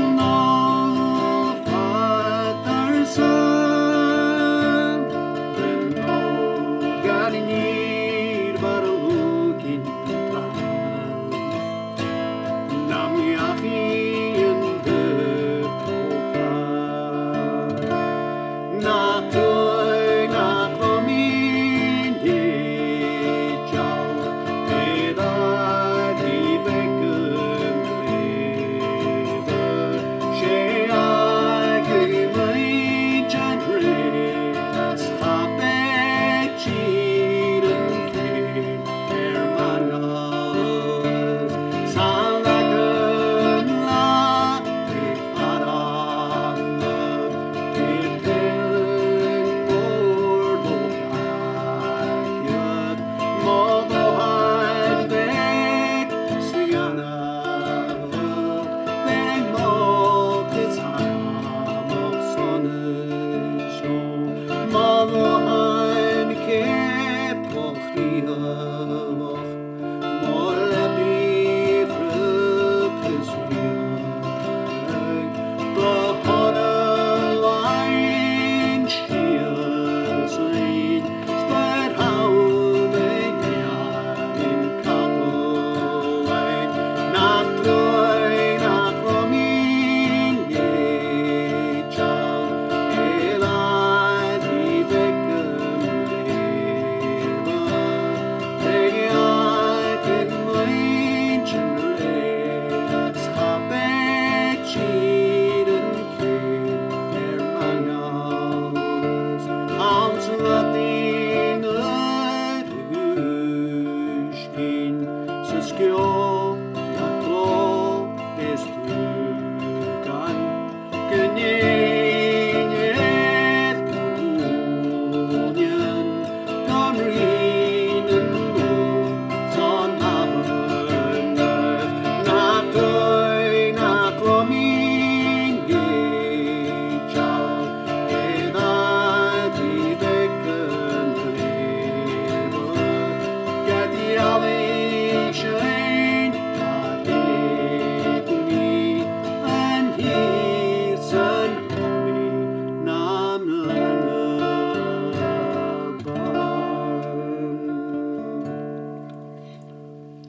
No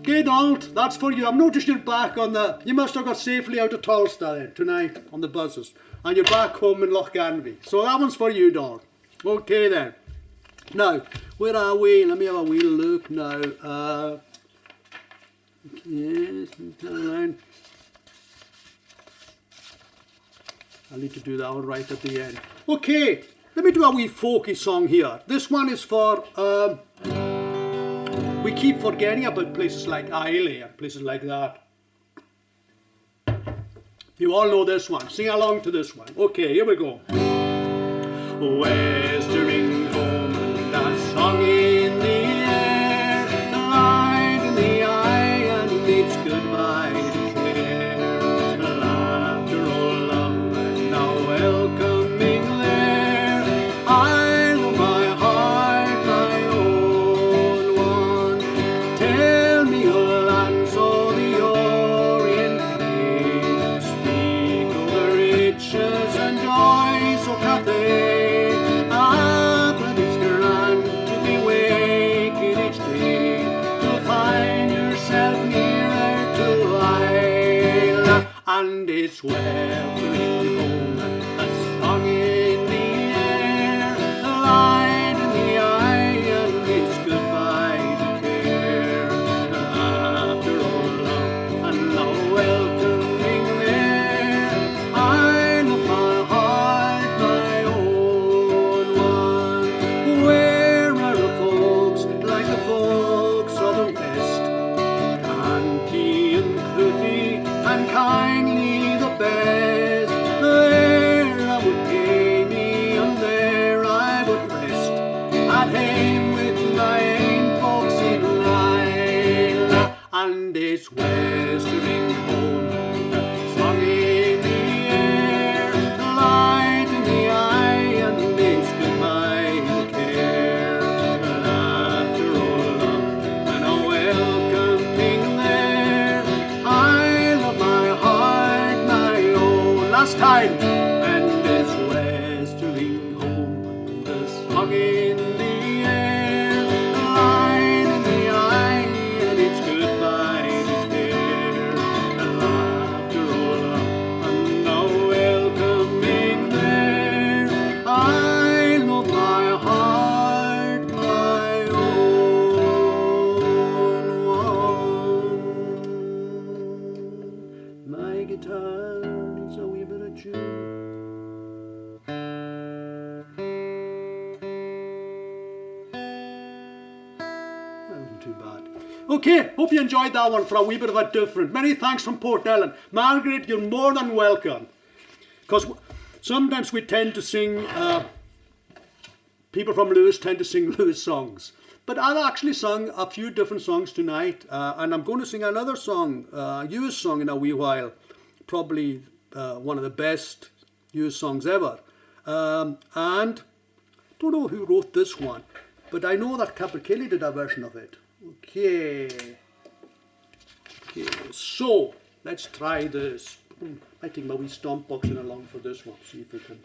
Okay, Donald, that's for you. I've noticed you're back on the... You must have got safely out of Tulsa tonight on the buses. And you're back home in Lochganvie. So that one's for you, Donald. Okay, then. Now, where are we? Let me have a wee look now. Yes, turn I'll need to do that one right at the end. Okay, let me do a wee folky song here. This one is for... we keep forgetting about places like Ceilidh and places like that. You all know this one. Sing along to this one. Okay, here we go. Westering home and a song in the air, the light in the eye and it's goodbye to care. Laughter all love and a welcoming there. I know my heart, my own one. Tell me your lands of the Orient plain. Speak of the riches and joys of Cathay. And it's welcoming home, a song in the air, a light in the eye, and it's goodbye to care. After all love and the welcoming there, I love my heart, my own one. Where are the folks like the folks of the West? Auntie and Cluthy and kindly the best. There I would pay me and there I would rest at home with my ain folks in Lyle. And it's westering home, a song in the air, the light in the eye and it's goodbye to care. After all love and a welcoming there, I love my heart, my own. Last time. And it's westering home, the song in the air, the light in the eye, and it's goodbye to care. After all love and a welcoming there, I love my heart, my own one. My guitar needs a wee bit of tune. That wasn't too bad. Okay, hope you enjoyed that one for a wee bit of a different. Many thanks from Port Ellen. Margaret, you're more than welcome. Because sometimes we tend to sing, people from Lewis tend to sing Lewis songs. But I've actually sung a few different songs tonight, and I'm going to sing another song, Lewis song in a wee while. Probably one of the best Lewis songs ever. And don't know who wrote this one. But I know that Ceilidh did a version of it. Okay. Okay, so let's try this. I think my wee stomp boxing along for this one. See if we can.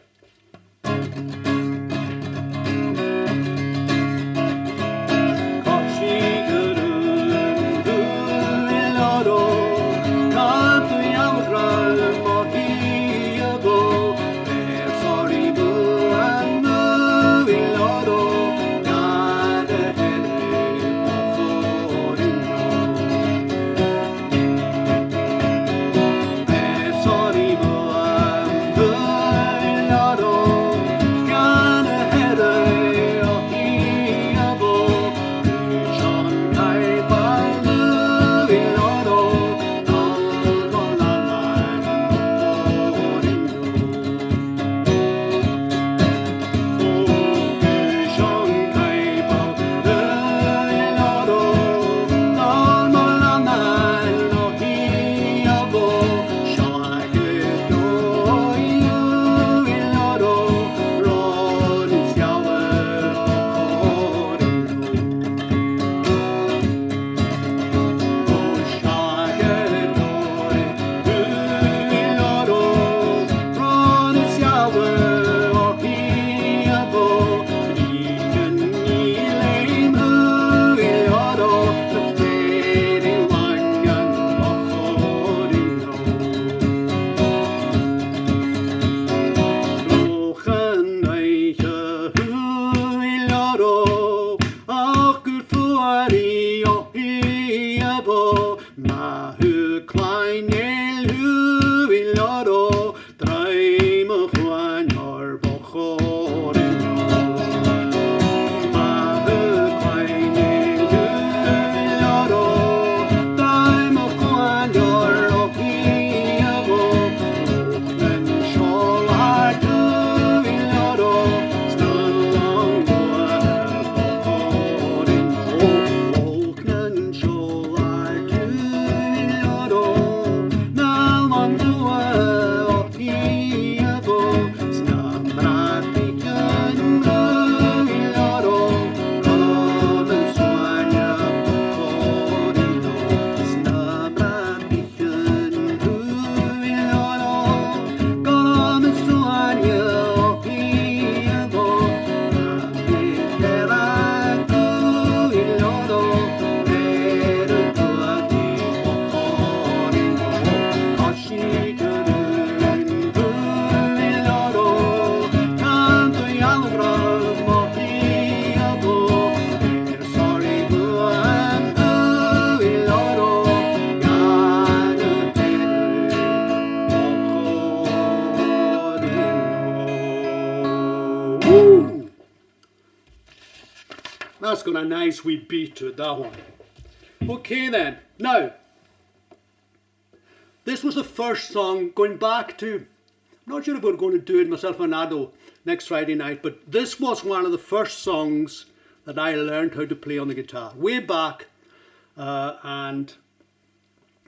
That's got a nice wee beat to it, that one. Okay then, now, this was the first song going back to, I'm not sure if we're going to do it myself and Ado next Friday night, but this was one of the first songs that I learned how to play on the guitar, way back, and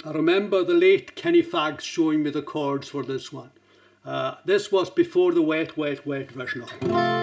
I remember the late Kenny Faggs showing me the chords for this one. This was before the wet, wet, wet version of it.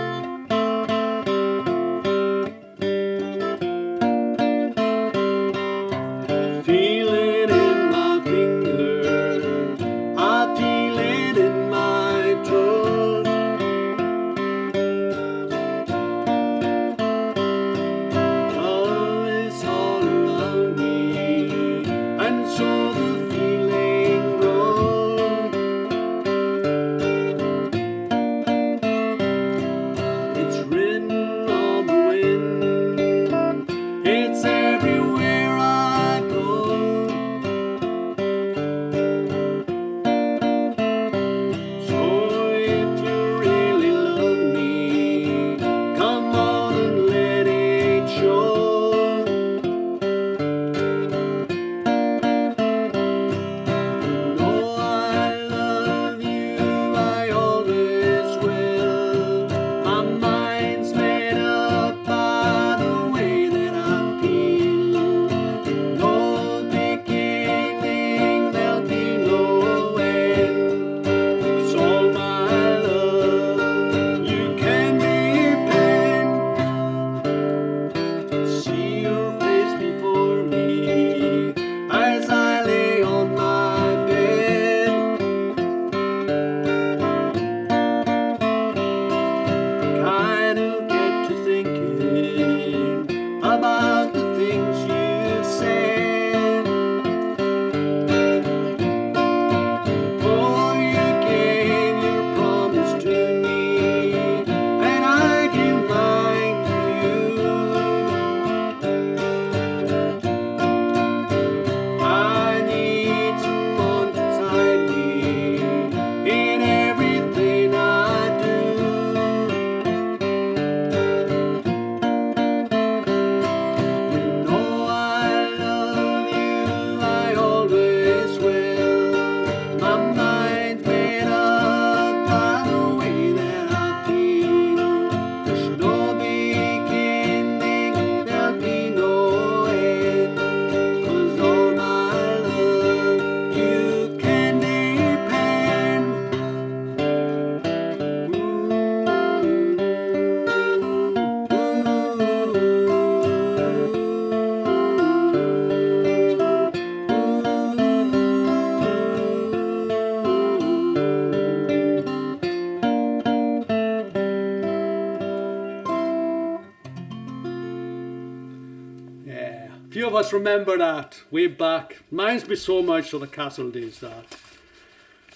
us remember that way back. Reminds me so much of the castle days, that.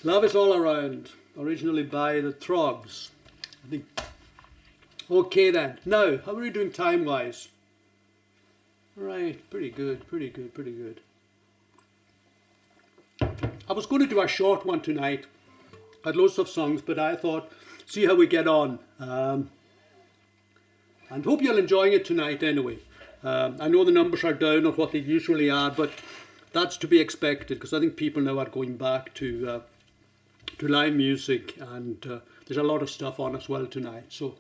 Love is all around. Originally by the Trogs, I think. Okay then. Now, how are we doing time-wise? Right, pretty good, pretty good, pretty good. I was going to do a short one tonight. I had loads of songs, but I thought, see how we get on. And hope you're enjoying it tonight anyway. I know the numbers are down on what they usually are, but that's to be expected because I think people now are going back to live music, and there's a lot of stuff on as well tonight. So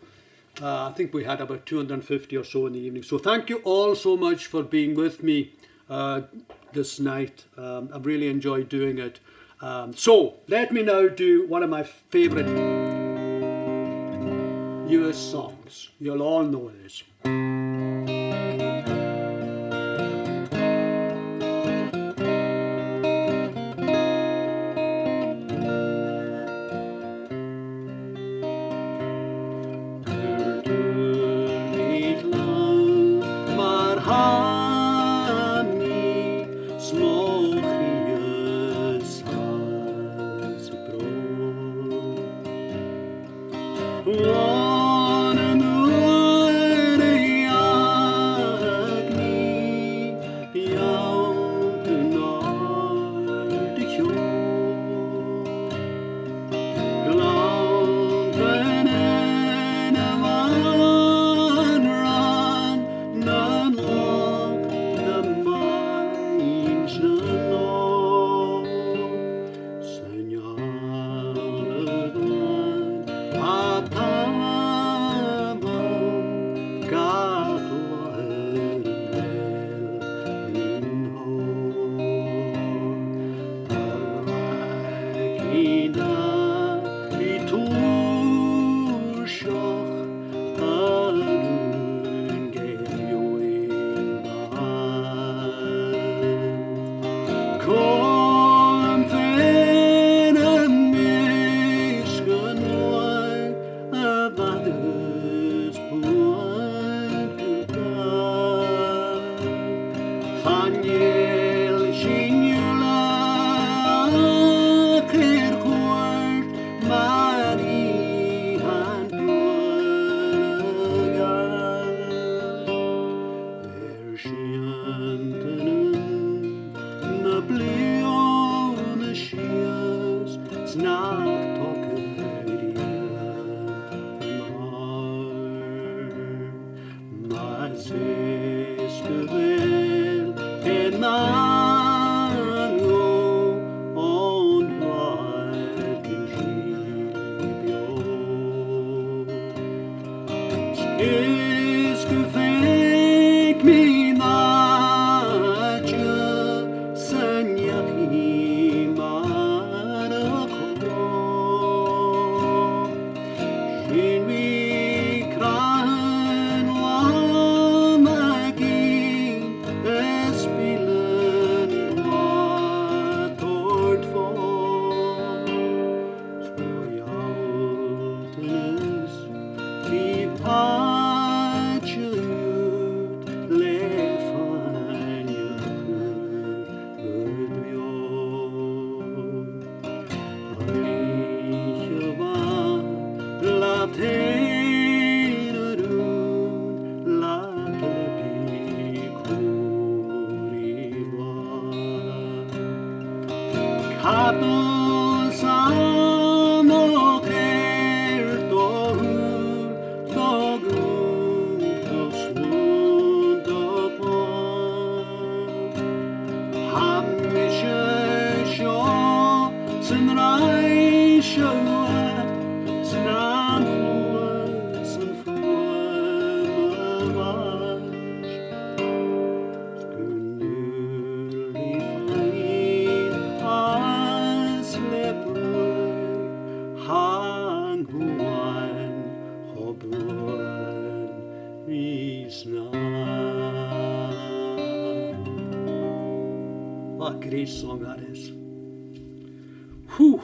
I think we had about 250 or so in the evening. So thank you all so much for being with me this night. I've really enjoyed doing it. So let me now do one of my favourite US songs. You'll all know this. What a great song that is. Whew.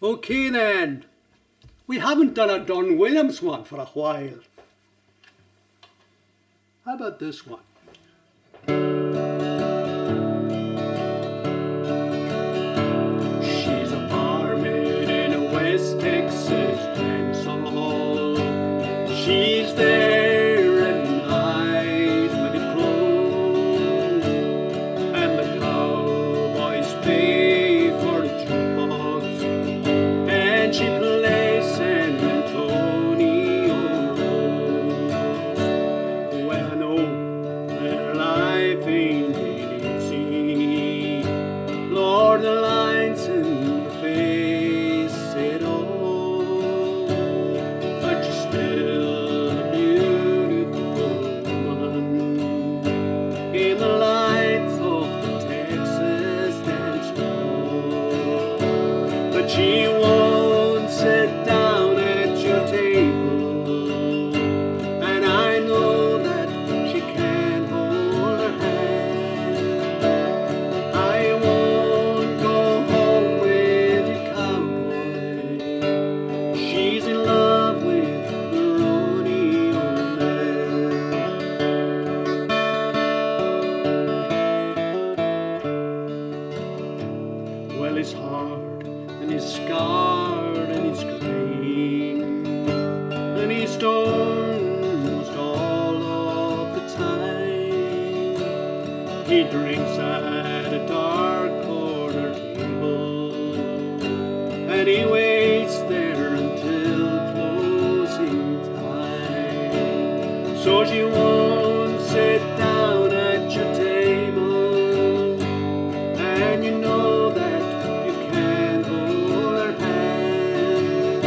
Okay then, we haven't done a Don Williams one for a while. How about this one? She's a barmaid in a West Texas dance hall. She's there at night when it closes, and the cowboys pay for the jukebox, and she plays San Antonio Road. Well, I know their life ain't easy. Lord, the lines in the face said all, but you're still a beautiful woman in the lights of the Texas dance hall. But she won't sit down at your table, and I know that she can't hold her hand. I won't go home with you, cowboy. She's in love with the rodeo man. Well, it's hard and it's scarred and it's grey, and he's stoned all of the time. He drinks at a dark corner table, and he waits there until closing time. So she won't sit down at your table, and you know that you can't hold her hand.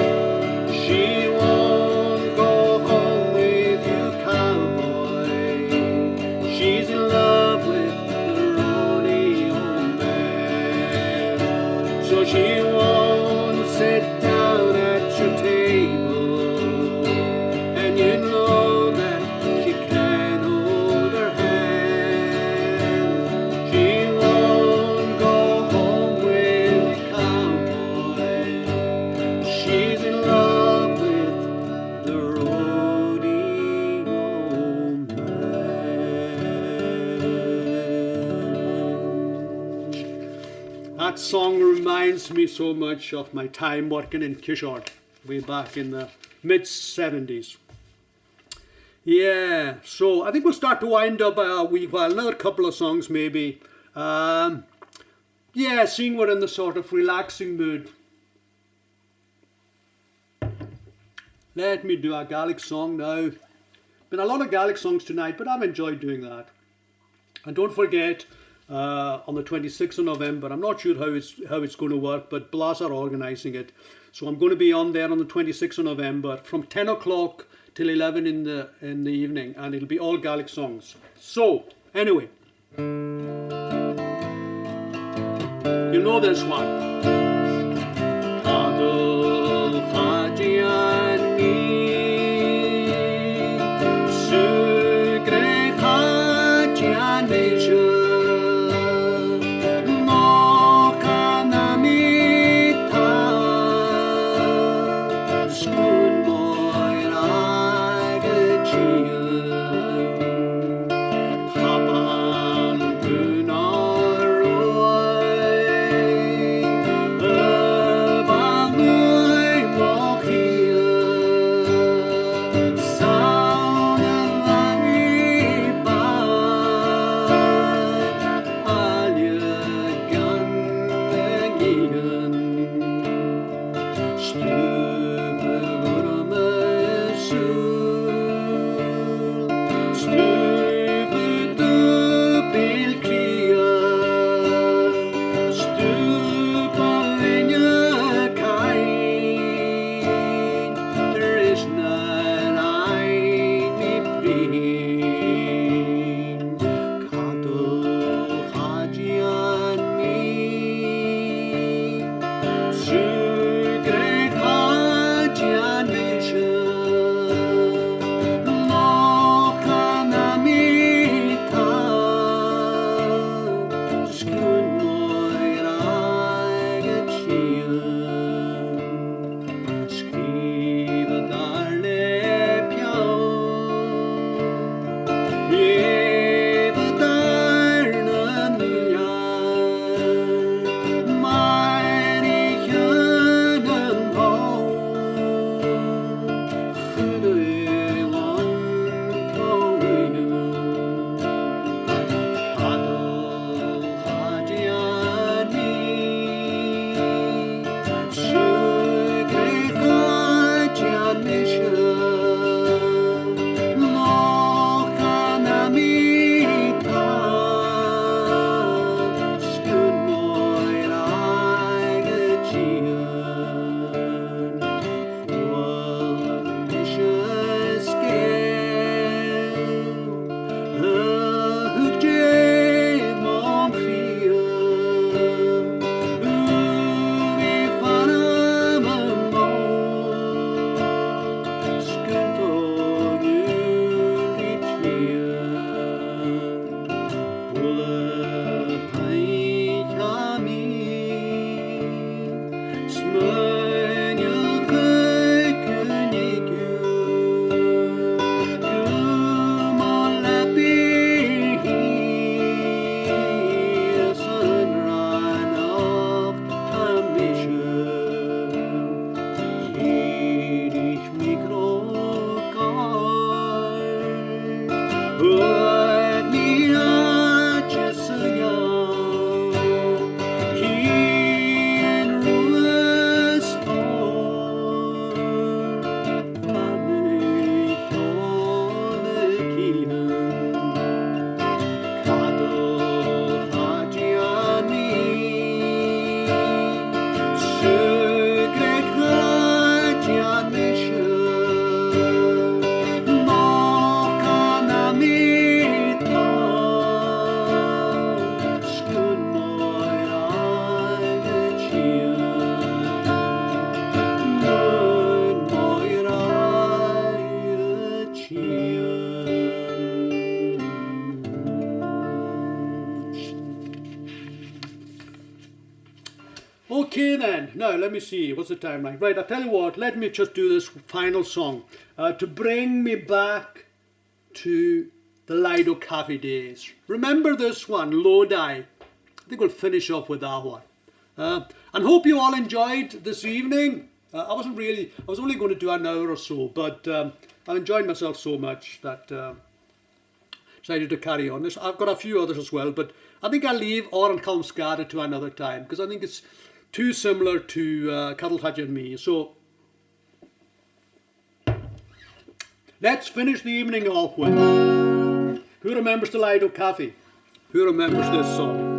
She won't go home with you, cowboy. She's in love with the rodeo man. So she won't sit down at your table, and you know that she can't hold her hand. She won't go home with you, cowboy. She's in love with the rodeo man. That song reminds me so much of my time working in Kishore way back in the mid-70s. Yeah, so I think we'll start to wind up a wee while. Another couple of songs maybe. Yeah, seeing we're in the sort of relaxing mood. Let me do a Gaelic song now. Been a lot of Gaelic songs tonight, but I've enjoyed doing that. And don't forget, on the 26th of November, I'm not sure how it's going to work, but Blas are organising it. So I'm going to be on there on the 26th of November from 10 o'clock till 11 in the evening, and it'll be all Gaelic songs. So, anyway, you know this one. Cadel Hajian mi, Sugre Hajian Meisha, no Kanamita, Skun Moiragejian, Kaban Kana Okay then, now let me see, what's the time like? Right, I'll tell you what, let me just do this final song to bring me back to the Lido Cafe days. Remember this one, Lodi? I think we'll finish off with that one. And hope you all enjoyed this evening. I was only going to do an hour or so, but I enjoyed myself so much that decided to carry on this. I've got a few others as well, but I think I'll leave Oran Calmscada to another time because I think it's too similar to Cattle Hadja and me. So let's finish the evening off with who remembers the Lido Cafe? Who remembers this song?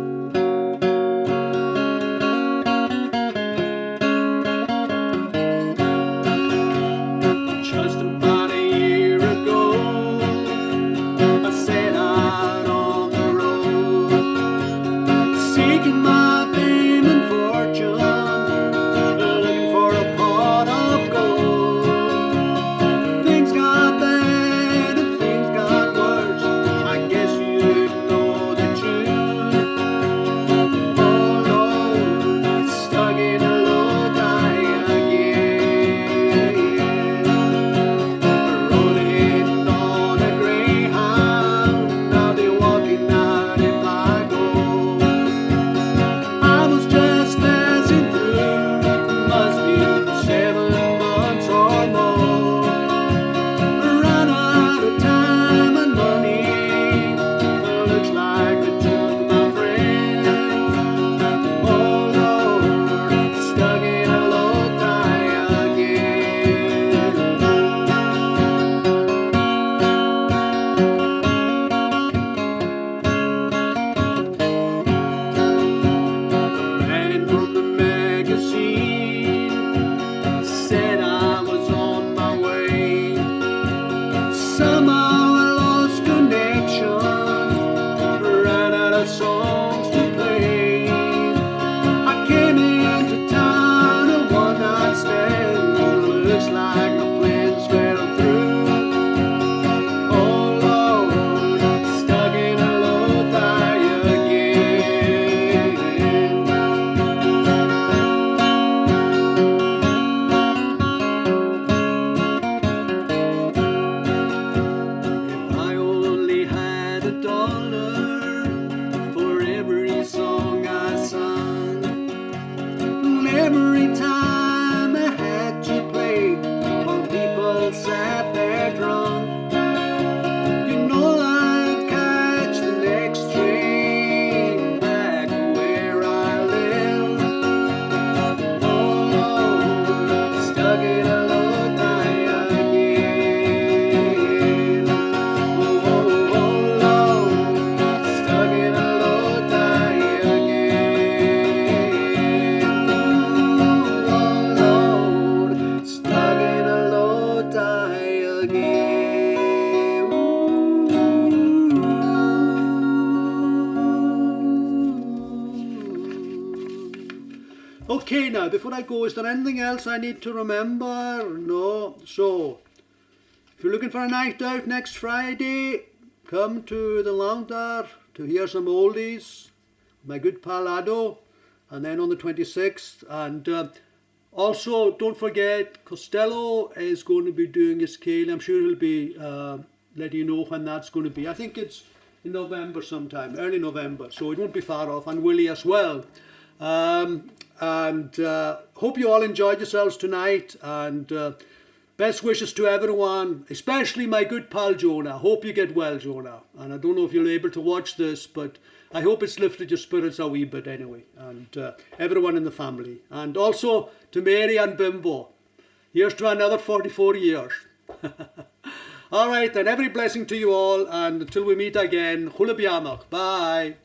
Okay, now, before I go, is there anything else I need to remember? No. So, if you're looking for a night out next Friday, come to the Lounge to hear some oldies. My good pal Ado. And then on the 26th. And also, don't forget, Costello is going to be doing his Ceilidh. I'm sure he'll be letting you know when that's going to be. I think it's in November sometime, early November. So it won't be far off. And Willie as well. Hope you all enjoyed yourselves tonight, and best wishes to everyone, especially my good pal Jonah. Hope you get well, Jonah, and I don't know if you're able to watch this, but I hope it's lifted your spirits a wee bit anyway, and everyone in the family, and also to Mary and Bimbo. Here's to another 44 years. All right, then, every blessing to you all, and until we meet again, Chula Biamach. Bye.